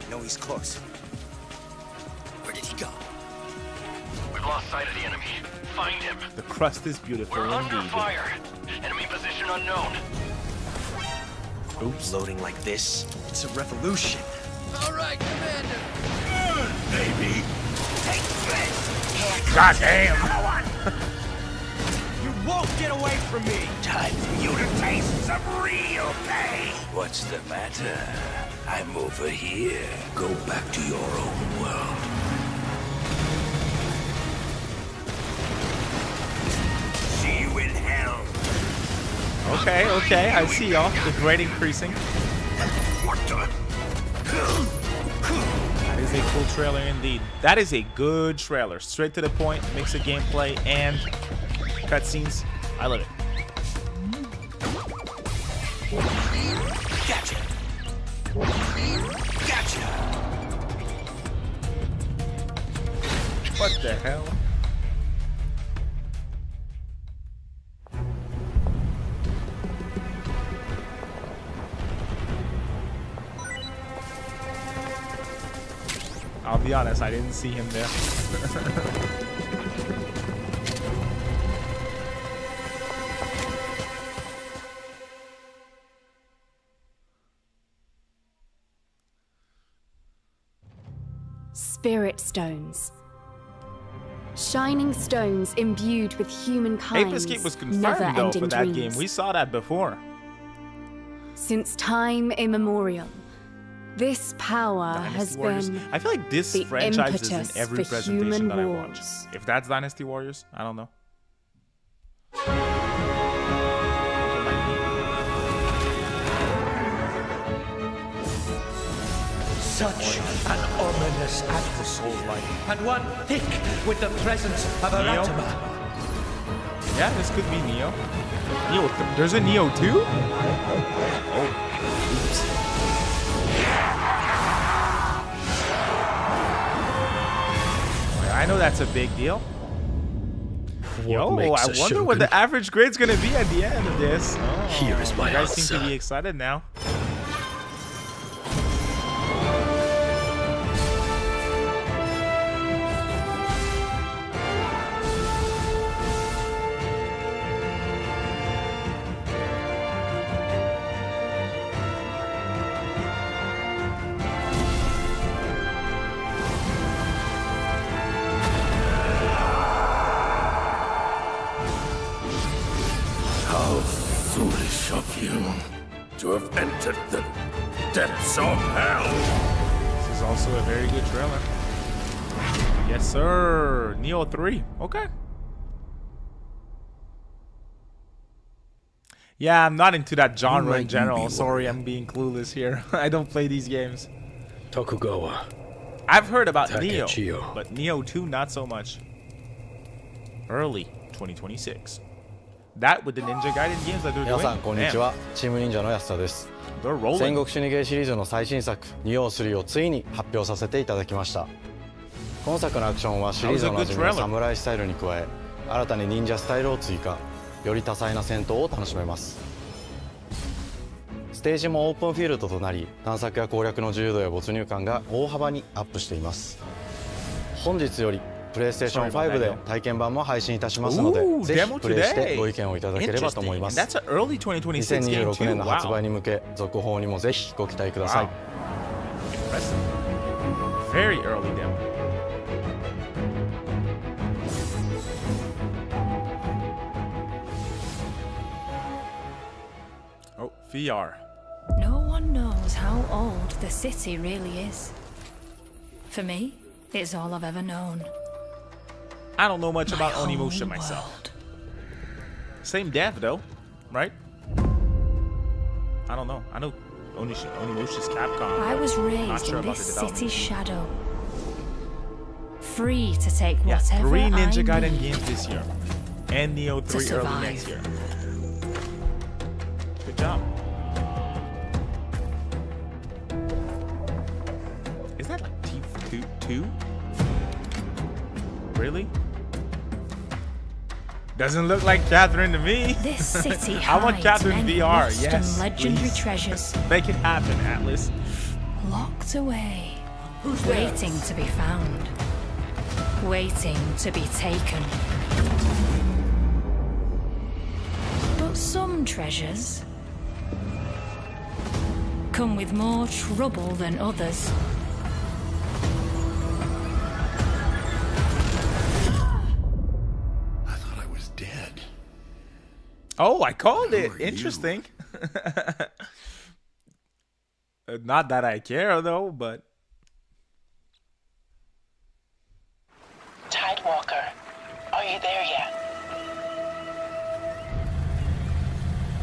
No, he's close. Where did he go? We've lost sight of the enemy. Find him. The crust is beautiful. We're indeed. under fire. Enemy position unknown. Oops. Loading like this, it's a revolution. All right, Commander. Good, baby. Take this! God damn. You won't get away from me! Time for you to taste some real pain. What's the matter? I'm over here. Go back to your own world. See you in hell. Okay, okay, I see y'all. The grade increasing. What the? That is a cool trailer indeed. That is a good trailer. Straight to the point, mix of gameplay and cutscenes. I love it. Gotcha. Gotcha. What the hell? I'll be honest, I didn't see him there. Spirit stones. Shining stones imbued with humankind's Ape Escape was confirmed though for that game. We saw that before. Since time immemorial, this power has been. I feel like this franchise is in every presentation that I watch. If that's Dynasty Warriors, I don't know. Such an ominous atmosphere, and one thick with the presence of a Neo? Ratama. Yeah, this could be Neo. Neo, there's a Neo too? Oh, oops. I know that's a big deal. Yo, I wonder what the average grade's gonna be at the end of this. Oh, Here is my you guys answer. seem to be excited now. To have entered the depths of hell. This is also a very good trailer. Yes, sir. Neo 3. Okay. Yeah, I'm not into that genre in general. Sorry, I'm being clueless here. I don't play these games. Tokugawa. I've heard about Takechio. Neo, but Neo 2 not so much. Early 2026. That with the Ninja Gaiden games that they're doing. 皆さんこんにちは。チーム忍者の安田です。戦国死にゲーシリーズの最新作「ニオ3」をついに発表させていただきました。今作のアクションはシリーズの馴染みの侍スタイルに加え、新たに忍者スタイルを追加、より多彩な戦闘を楽しめます。ステージもオープンフィールドとなり、探索や攻略の自由度や没入感が大幅にアップしています。本日よりプレイステーション5で体験版も配信いたしますので、ぜひプレイしてご意見をいただければと思います。2026年の発売に向け、続報にもぜひご期待ください。Very early demo. Oh, VR. No one shows how old the city really is. For me, it's all I've ever known. I don't know much about Onimusha myself. Same dev though, right? I don't know. I know Onimusha's Capcom. I was raised in this city's shadow. Free to take whatever 3 Ninja I Gaiden need games this year. And Neo 3 early next year. Good job. Is that like T2? Really? Doesn't look like Catherine to me. This city I want Catherine many VR. lost Yes. and legendary please. treasures. Make it happen, Atlus. Locked away. Waiting to be found. Waiting to be taken. But some treasures come with more trouble than others. Oh, I called it. Interesting. Not that I care though, but Tidewalker, are you there yet?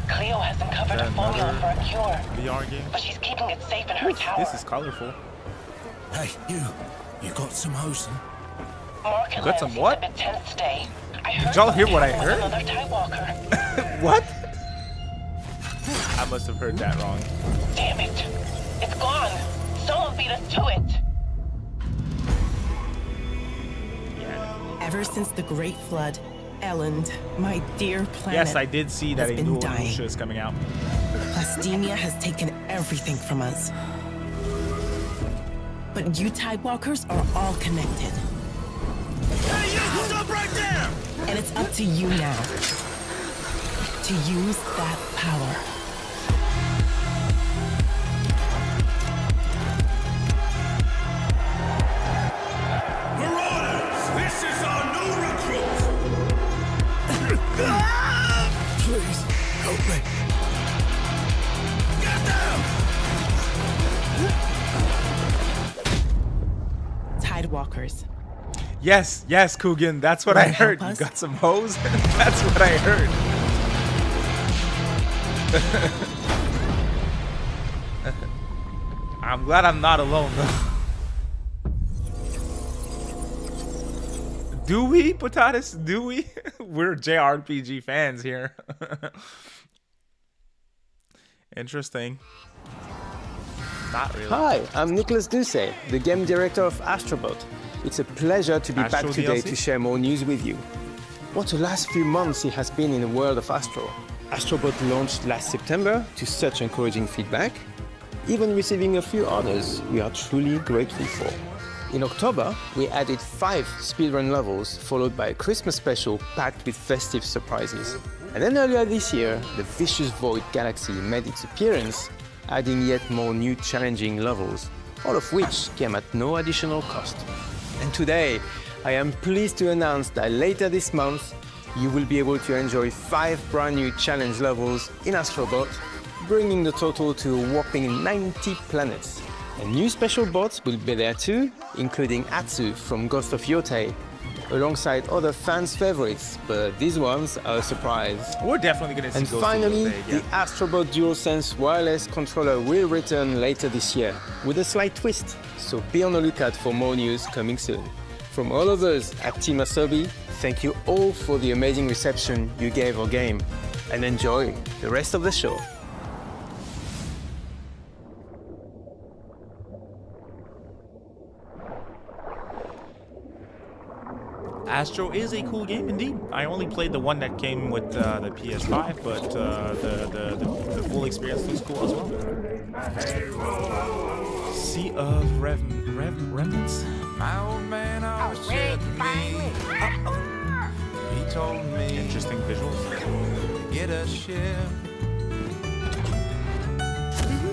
Cleo has uncovered a formula for a cure, VR game. but she's keeping it safe in her tower. This is colorful. Hey, you got some hosen? Market Got some what? A bit tense today. I heard Did y'all hear what I about heard? another Tidewalker. What? I must have heard that wrong. Damn it! It's gone. Someone beat us to it. Ever since the Great Flood, Elend, my dear planet, Yes, I did see that a has new been dying. Onimusha is coming out. Plastemia has taken everything from us. But you Tidewalkers are all connected. Hey, you! Stop right there! And it's up to you now to use that power. Marauders! This is our new recruit! Please, help me. Get down! Tidewalkers. Yes, yes, Coogan. That's what I heard. You got some hoes? That's what I heard. I'm glad I'm not alone though. Do we, Potatis? Do we? We're JRPG fans here. Interesting. Not really. Hi, I'm Nicholas Ducey, the game director of Astrobot. It's a pleasure to be Astro back today DLC? to share more news with you. What a last few months it has been in the world of Astro. Astrobot launched last September to such encouraging feedback, even receiving a few honors we are truly grateful for. In October, we added 5 speedrun levels, followed by a Christmas special packed with festive surprises. And then earlier this year, the Vicious Void Galaxy made its appearance, adding yet more new challenging levels, all of which came at no additional cost. And today, I am pleased to announce that later this month, you will be able to enjoy 5 brand new challenge levels in Astrobot, bringing the total to a whopping 90 planets. And new special bots will be there too, including Atsu from Ghost of Yotei, alongside other fans' favorites, but these ones are a surprise. We're definitely going to see And Ghost finally, of Yotei the again. Astrobot DualSense wireless controller will return later this year, with a slight twist, so be on the lookout for more news coming soon. From all of us at Team Asobi, thank you all for the amazing reception you gave our game, and enjoy the rest of the show. Astro is a cool game indeed. I only played the one that came with the PS5, but the full experience looks cool as well. Sea of Remnants? My old man always said to me, he told me, interesting visuals. Get a ship.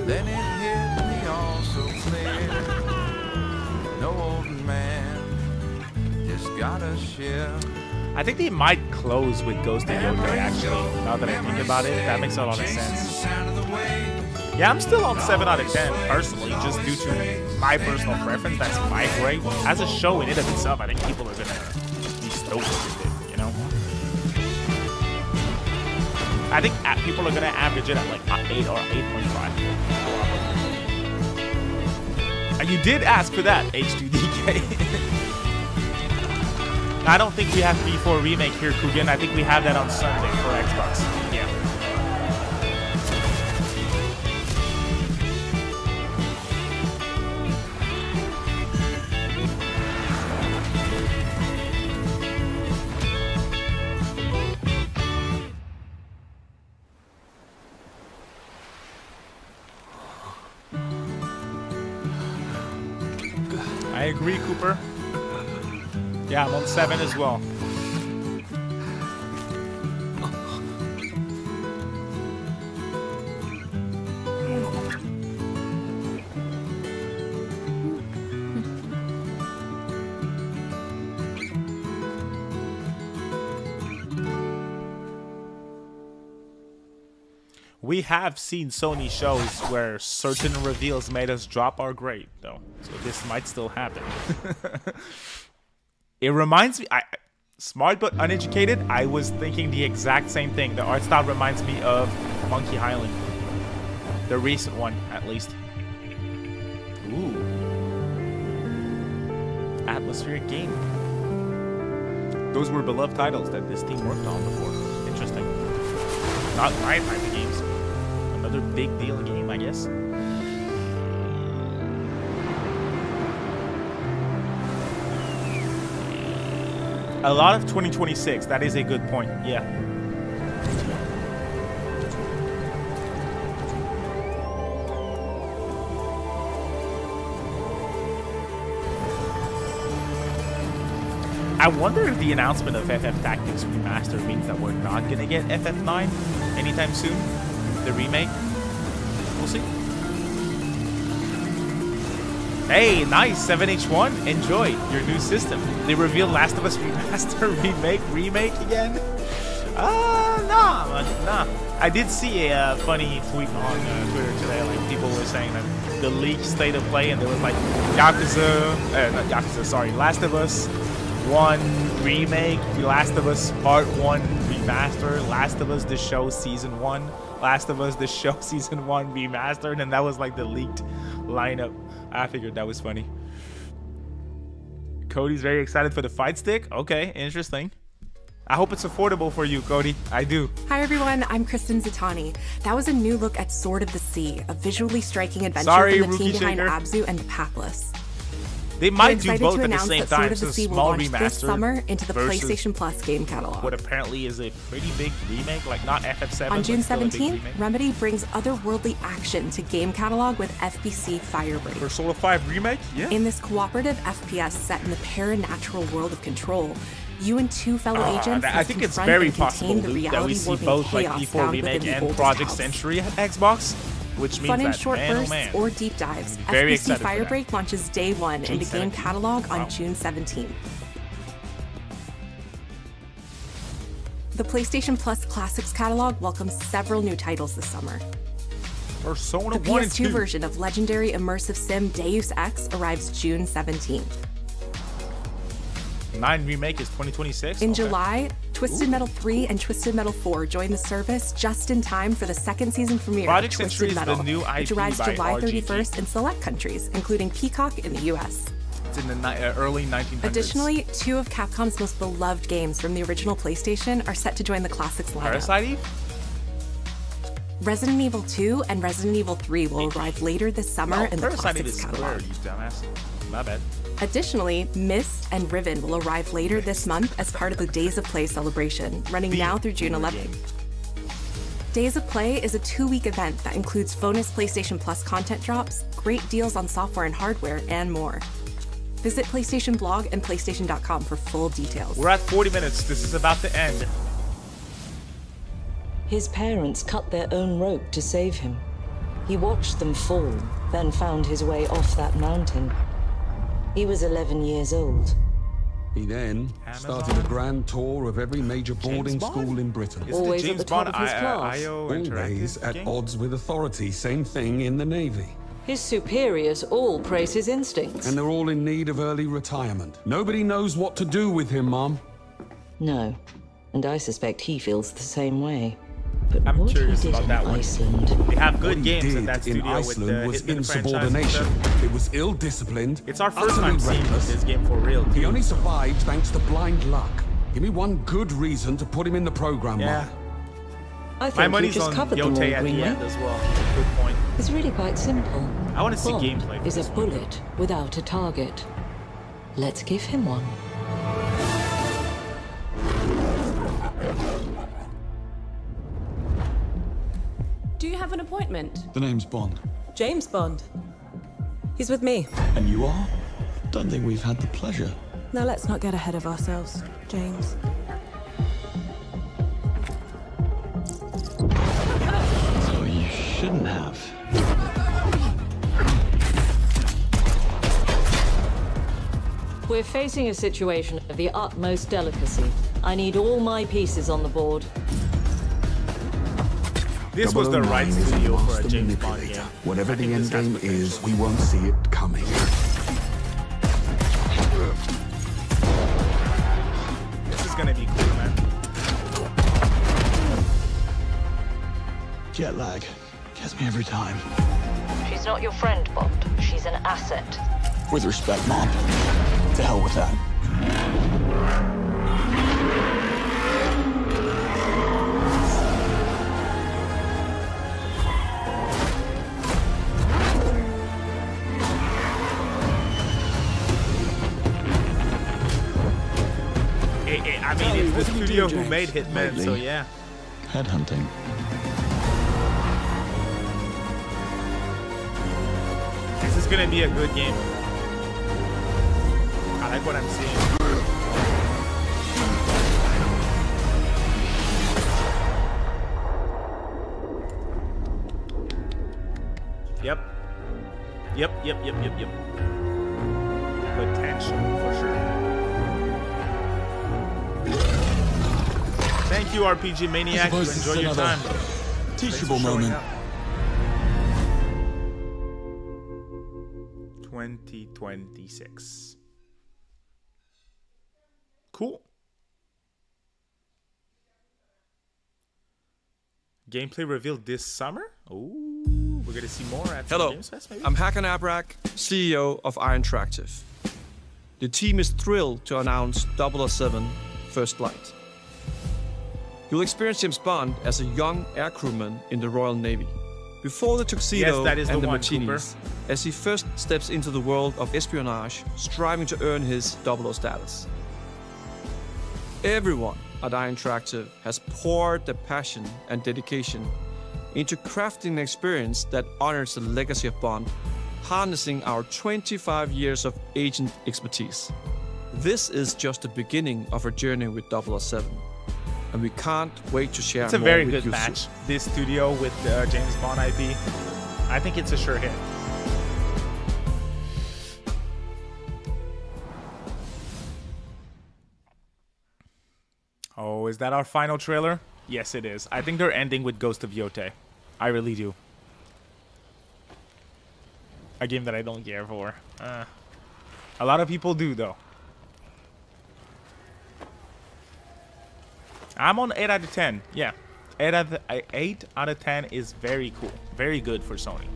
Then it hit me all so clear. No old man just got a ship. I think they might close with Ghost of Yotei actually. Now that I think about it, that makes a lot of sense. Yeah, I'm still on 7 out of 10 personally, just due to my personal preference. That's my grade. As a show in and of itself, I think people are gonna be stoked with it, you know? I think people are gonna average it at like 8 or 8.5. And you did ask for that, H2DK. I don't think we have B4 Remake here, Kugan. I think we have that on Sunday for Xbox. Yeah. I agree, Cooper. Yeah, I'm on 7 as well. We have seen Sony shows where certain reveals made us drop our grade, though. So this might still happen. It reminds me, smart but uneducated, I was thinking the exact same thing. The art style reminds me of Monkey Island. The recent one, at least. Ooh. Atmospheric game. Those were beloved titles that this team worked on before. Interesting. Not my type of games. Another big deal game, I guess. A lot of 2026. That is a good point. Yeah. I wonder if the announcement of FF Tactics Remastered means that we're not going to get FF9 anytime soon. The remake. We'll see. Hey, nice, 7H1. Enjoy your new system. They revealed Last of Us Remastered, remake again? Nah. I did see a funny tweet on Twitter today. Like, people were saying that the leaked state of play, and there was like Last of Us 1 remake, The Last of Us Part 1 remastered, Last of Us The Show Season 1, Last of Us The Show Season 1 remastered, and that was like the leaked lineup. I figured that was funny. Cody's very excited for the fight stick. Okay, interesting. I hope it's affordable for you, Cody. I do. Hi, everyone. I'm Kristen Zatani. That was a new look at Sword of the Sea, a visually striking adventure from the team behind Abzu and Pathless. They might do both at the same time. Sword of the Sea will launch this summer into the PlayStation Plus game catalog. What apparently is a pretty big remake, like not FF7. On June 17th, Remedy brings otherworldly action to game catalog with FBC Firebreak. Persona 5 remake? Yeah. In this cooperative FPS set in the paranatural world of Control, you and two fellow agents I think it's very possible that we see both like E4 remake and Project Century at Xbox. Which means fun and short bursts or deep dives. FBC Firebreak launches day 1 into game catalog on June 17th. The PlayStation Plus Classics catalog welcomes several new titles this summer. Persona the 1 and PS2 2 version of legendary immersive sim Deus Ex arrives June 17th. 9 remake is 2026. In July, Twisted Metal 3 and Twisted Metal 4 join the service just in time for the second season premiere Project of Twisted Metal, the new IP which arrives by July RGG. 31st in select countries, including Peacock in the US. It's in the early 1900s. Additionally, 2 of Capcom's most beloved games from the original PlayStation are set to join the Classics lineup. Parasite Eve? Resident Evil 2 and Resident Evil 3 will arrive later this summer in the Classics catalog. You dumbass. My bad. Additionally, Myst and Riven will arrive later this month as part of the Days of Play celebration, running now through June 11th. Days of Play is a 2-week event that includes bonus PlayStation Plus content drops, great deals on software and hardware, and more. Visit PlayStation Blog and PlayStation.com for full details. We're at 40 minutes. This is about to end. His parents cut their own rope to save him. He watched them fall, then found his way off that mountain. He was 11 years old. He then started a grand tour of every major boarding school in Britain. Always James at the top of his class. Always at odds with authority. Same thing in the Navy. His superiors all praise his instincts. And they're all in need of early retirement. Nobody knows what to do with him, Mom. No. And I suspect he feels the same way. But I'm curious about that one. Iceland. They have good games in that in studio Iceland with was the Hitman insubordination. franchise. It was ill-disciplined. It's our first time seeing this game for real. He only survived thanks to blind luck. Give me one good reason to put him in the program, Yeah. I think My money's just on covered them all, Yote at the Greenway. end as well. Good point. It's really quite simple. I want to see Bond gameplay for is this a one. bullet without a target. Let's give him one. Do you have an appointment? The name's Bond. James Bond. He's with me. And you are? Don't think we've had the pleasure. Now let's not get ahead of ourselves, James. So you shouldn't have. We're facing a situation of the utmost delicacy. I need all my pieces on the board. This was the right studio for a James Bond game. Whatever the end game is, we won't see it coming. This is gonna be cool, man. Jet lag. Gets me every time. She's not your friend, Bond. She's an asset. With respect, Mom. To hell with that. I mean, it's the studio who made Hitman, so yeah. Headhunting. This is gonna be a good game. I like what I'm seeing. Yep. Yep. Potential for sure. Thank you, RPG Maniac. You enjoy your time. Teachable moment. 2026. Cool. Gameplay revealed this summer? Ooh, we're gonna see more at Hello, Games Fest, maybe? I'm Hakan Abrak, CEO of Iron Interactive. The team is thrilled to announce 007 First Flight. You'll experience James Bond as a young air crewman in the Royal Navy. Before the tuxedo Yes, that is and the one, martinis, Cooper. as he first steps into the world of espionage, striving to earn his 00 status. Everyone at Iron Interactive has poured their passion and dedication into crafting an experience that honors the legacy of Bond, harnessing our 25 years of agent expertise. This is just the beginning of our journey with 007. And we can't wait to share more with you. It's a very good match, this studio with James Bond IP. I think it's a sure hit. Oh, is that our final trailer? Yes, it is. I think they're ending with Ghost of Yote. I really do. A game that I don't care for. A lot of people do, though. I'm on 8 out of 10. Yeah. 8 out of 10 is very cool. Very good for Sony.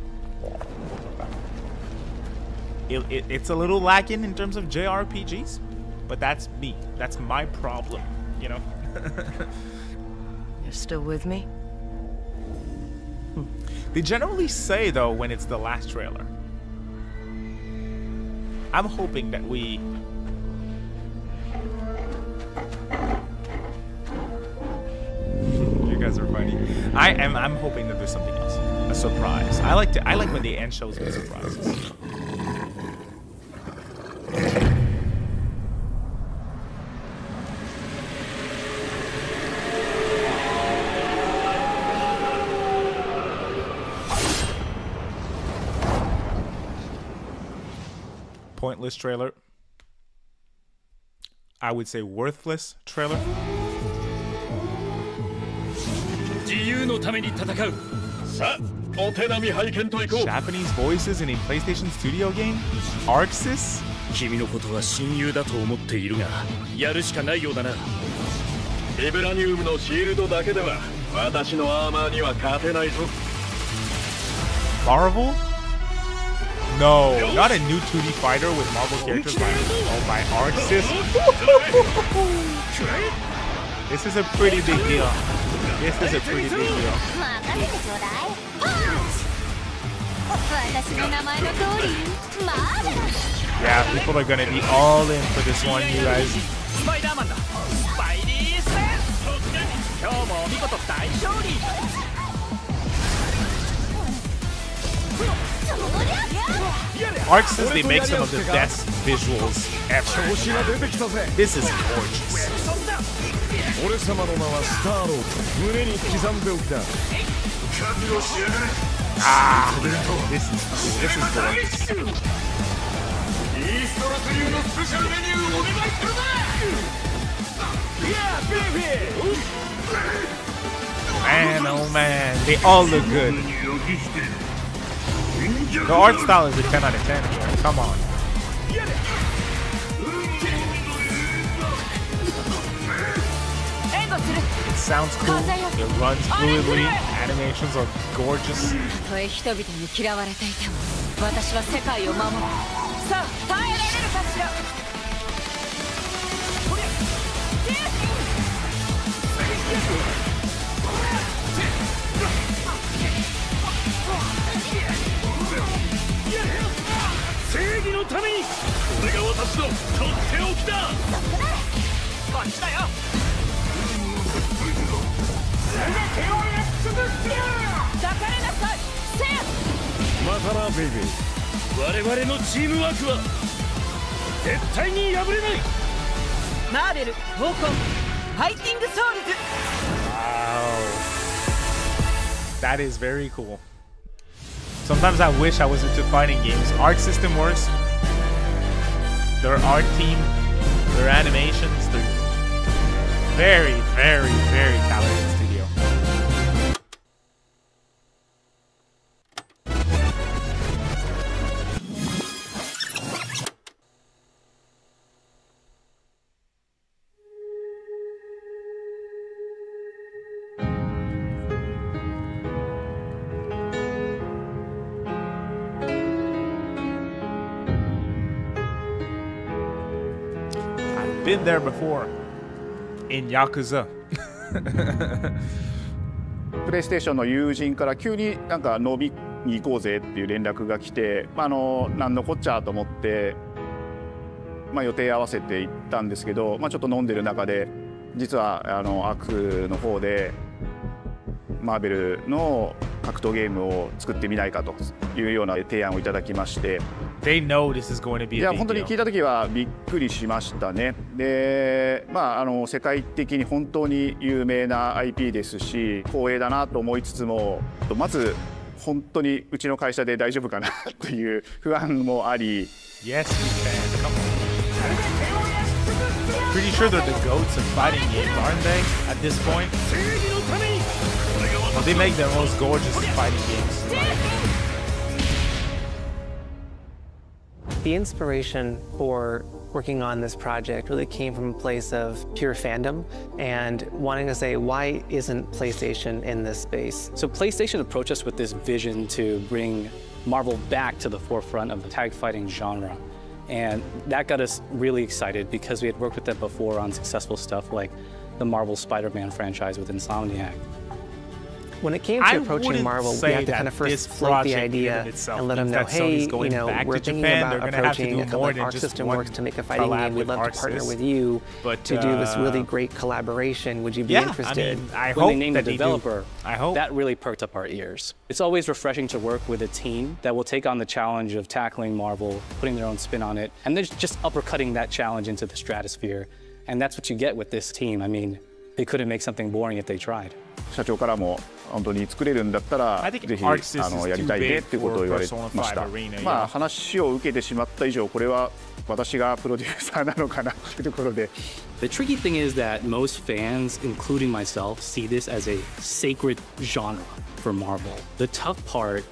It's a little lacking in terms of JRPGs, but that's me. That's my problem, you know? You're still with me? They generally say, though, when it's the last trailer. I'm hoping that we... You guys are funny. I'm hoping that there's something else. A surprise. I like when the end shows me surprises. Pointless trailer. I would say, worthless trailer. Japanese voices in a PlayStation Studio game? ARCSys? 君のことは親友だと思っているが、やるしかないようだな。ビブラニウムのシールドだけでは私のアーマーには勝てないぞ。Marvel? No, not a new 2D fighter with Marvel characters by ARCSys. This is a pretty big deal. This is a pretty big deal. Yeah, people are gonna be all in for this one, you guys. ARCSys, they make some of the best visuals ever. This is gorgeous. Ah, this is gorgeous. Man, oh man, they all look good. The art style is a 10 out of 10 here. Come on. It sounds cool. It runs fluidly. Animations are gorgeous. Wow. That is very cool. Sometimes I wish I was into fighting games. Art system works. Their art team, their animations, they're very, very, very talented studio. Been there before in Yakuza. プレイステーションの友人から急になんか飲みに行こうぜっていう連絡が来て、なんのこっちゃと思って、予定合わせて行ったんですけど、ちょっと飲んでる中で実はアクの方でマーベルの格闘ゲームを作ってみないかというような提案をいただきまして。They know this is going to be a big deal. 本当に聞いた時はびっくりしましたね。で、世界的に本当に有名な IP ですし、光栄だなと思いつつも、まず本当にうちの会社で大丈夫かなという不安もあり。Yes, you can. Come on. Pretty sure they're the goats of fighting games, aren't they? At this point, well, they make the most gorgeous fighting games. The inspiration for working on this project really came from a place of pure fandom and wanting to say, why isn't PlayStation in this space? So PlayStation approached us with this vision to bring Marvel back to the forefront of the tag fighting genre. And that got us really excited because we had worked with them before on successful stuff like the Marvel Spider-Man franchise with Insomniac. When it came to approaching Marvel, we had to kind of first float the idea and let them know, hey, we're thinking about approaching how our system works to make a fighting game. We'd love to partner with you to do this really great collaboration. Would you be interested? I when they named the developer, that really perked up our ears. It's always refreshing to work with a team that will take on the challenge of tackling Marvel, putting their own spin on it, and then just uppercutting that challenge into the stratosphere. And that's what you get with this team. I mean, they couldn't make something boring if they tried. 社長からも本当に作れるんだったらぜひやりたいねっていうことを言われました。まあ話を受けてしまった以上これは私がプロデューサーなのかなっていうところで。The tricky thing is that most fans, including myself, see this as a sacred genre for Marvel. The tough part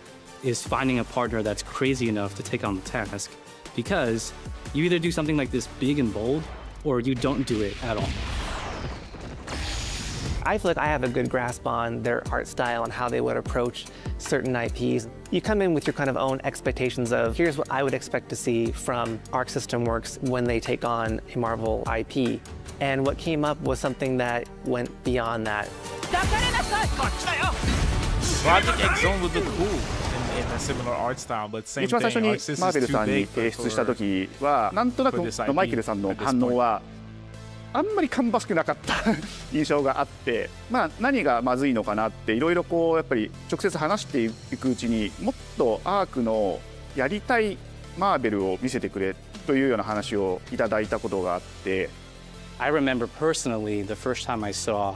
is finding a partner that's crazy enough to take on the task, because you either do something like this big and bold, or you don't do it at all. I feel like I have a good grasp on their art style and how they would approach certain IPs. You come in with your kind of own expectations of, here's what I would expect to see from Arc System Works when they take on a Marvel IP. And what came up was something that went beyond that. Project X Zone would look cool in a similar art style, but same thing. 一番最初にマーベルさんに提出した時は、なんとなくマイケルさんの反応はあんまり芳しくなかった印象があって、まあ何がまずいのかなっていろいろこうやっぱり直接話していくうちにもっとアークのやりたいマーベルを見せてくれというような話をいただいたことがあって。I remember personally the first time I saw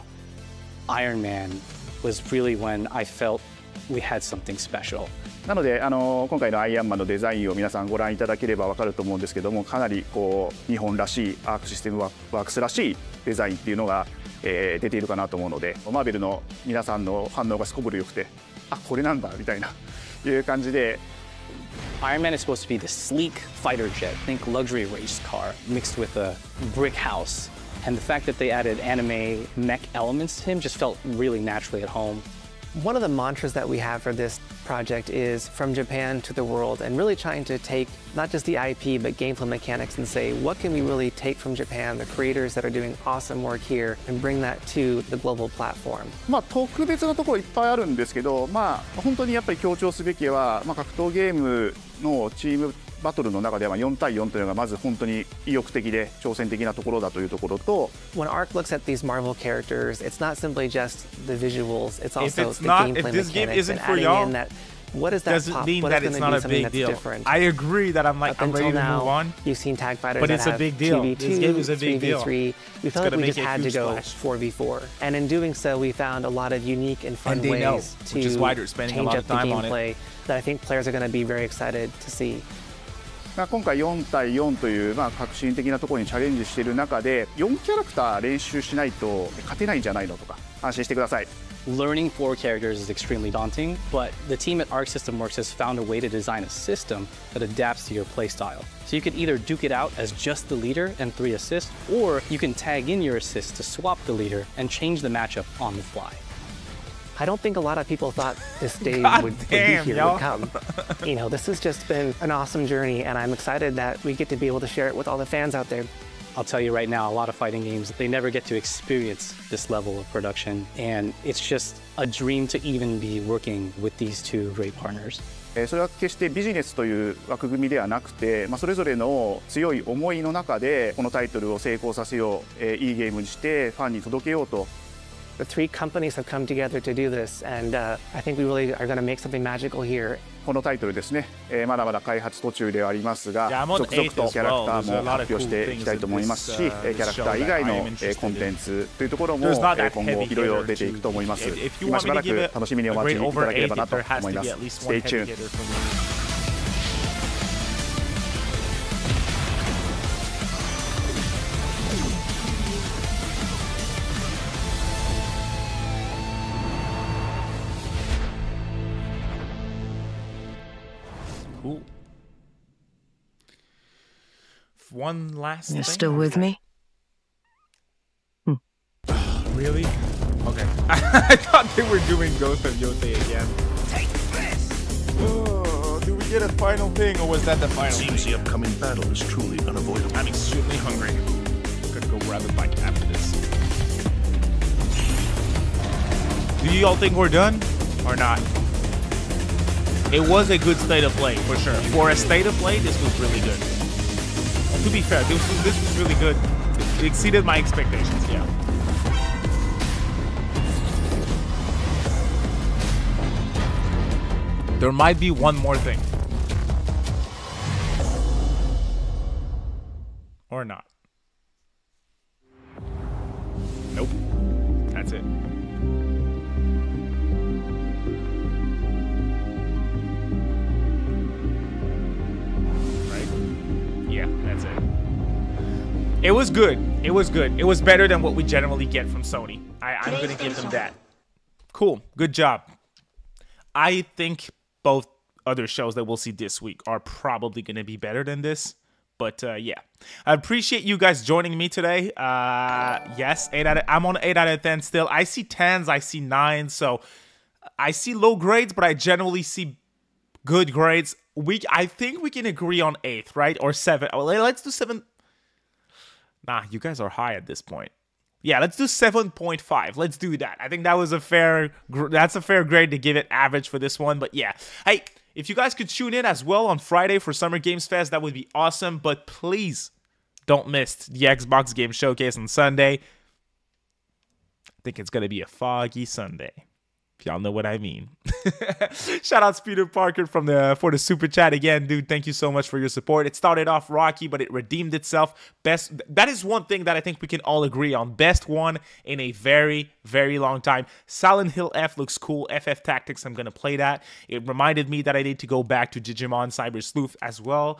Iron Man was really when I felt we had something special. なので今回のアイアンマンのデザインを皆さんご覧いただければ分かると思うんですけども、かなりこう日本らしいアークシステムワークスらしいデザインっていうのが、出ているかなと思うので、マーベルの皆さんの反応がすこぶるよくて、あ、これなんだみたいないう感じで。Iron Man is supposed to be the sleek fighter jet, think luxury race car mixed with a brick house. And the fact that they added anime mech elements to him just felt really naturally at home. One of the mantras that we have for this project is from Japan to the world, and really trying to take not just the IP but gameplay mechanics and say, what can we really take from Japan, the creators that are doing awesome work here, and bring that to the global platform. まあ特別なところいっぱいあるんですけど、まあ本当にやっぱり強調すべきは、まあ格闘ゲームのチームバトルの中では4対4というのがまず本当に意欲的で挑戦的なところだというところと。When Arc looks at these Marvel characters, it's not simply just the visuals, it's also the gameplay mechanics and adding in that. What is that doesn't pop? mean What that is it's going not to be a something big that's deal. different? I agree that I'm ready to move on. You've seen tag fighters but that it's a have big deal. 2v2, This game is a big 3v3. deal. We felt like we just had to go 4v4. And in doing so, we found a lot of unique and fun ways to change up the gameplay that I think players are going to be very excited to see. 今回4対4という革新的なところにチャレンジしている中で4キャラクター練習しないと勝てないんじゃないのとか安心してください。Learning 4 characters is extremely daunting, but the team at Arc System Works has found a way to design a system that adapts to your playstyle. So you can either duke it out as just the leader and 3 assists, or you can tag in your assists to swap the leader and change the matchup on the fly. I don't think a lot of people thought this day would be here, would come. You know, this has just been an awesome journey, and I'm excited that we get to be able to share it with all the fans out there. I'll tell you right now, a lot of fighting games, they never get to experience this level of production, and it's just a dream to even be working with these two great partners. それは決してビジネスという枠組みではなくて、それぞれの強い思いの中でこのタイトルを成功させよう、いいゲームにしてファンに届けようと。The 3 companies have come together to do this, and I think we really are going to make something magical here. このタイトルですね、まだまだ開発途中ではありますが、続々とキャラクターも発表していきたいと思いますし、キャラクター以外のコンテンツというところも今後いろいろ出ていくと思います。今しばらく楽しみにお待ちいただければなと思います。Stay tuned. Cool. One last thing. You're still with me? Really? Okay. I thought they were doing Ghost of Yotei again. Take this! Oh, do we get a final thing, or was that the final thing? Seems the upcoming battle is truly unavoidable. I'm extremely hungry. I'm gonna go grab a bite after this. Do you all think we're done? Or not? It was a good state of play, for sure. For a state of play, this was really good. To be fair, this was really good. It exceeded my expectations, yeah. There might be one more thing. Or not. Nope. That's it. Yeah, that's it. It was good. It was good. It was better than what we generally get from Sony. I'm going to give them that. Cool. Good job. I think both other shows that we'll see this week are probably going to be better than this. But yeah, I appreciate you guys joining me today. Yes, I'm on 8 out of 10 still. I see 10s, I see 9s. So I see low grades, but I generally see good grades. I think we can agree on 8th, right? Or 7. Oh, let's do 7. Nah, you guys are high at this point. Yeah, let's do 7.5. Let's do that. I think that was that's a fair grade to give it average for this one. But yeah, hey, if you guys could tune in as well on Friday for Summer Games Fest, that would be awesome. But please don't miss the Xbox Game Showcase on Sunday. I think it's going to be a foggy Sunday. If y'all know what I mean. Shout out Peter Parker for the super chat again, dude. Thank you so much for your support. It started off rocky, but it redeemed itself. That is one thing that I think we can all agree on. Best one in a very, very long time. Silent Hill F looks cool. FF Tactics, I'm gonna play that. It reminded me that I need to go back to Digimon Cyber Sleuth as well.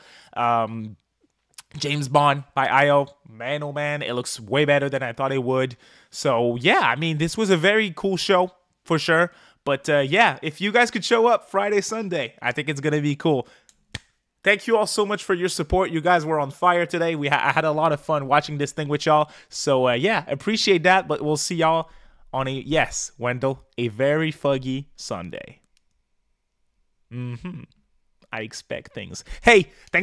James Bond by IO, man oh man, it looks way better than I thought it would. So yeah, I mean, this was a very cool show. For sure. But yeah, if you guys could show up Friday, Sunday, I think it's going to be cool. Thank you all so much for your support. You guys were on fire today. I had a lot of fun watching this thing with y'all. So yeah, appreciate that. But we'll see y'all on yes, Wendell, a very foggy Sunday. I expect things. Hey, thanks.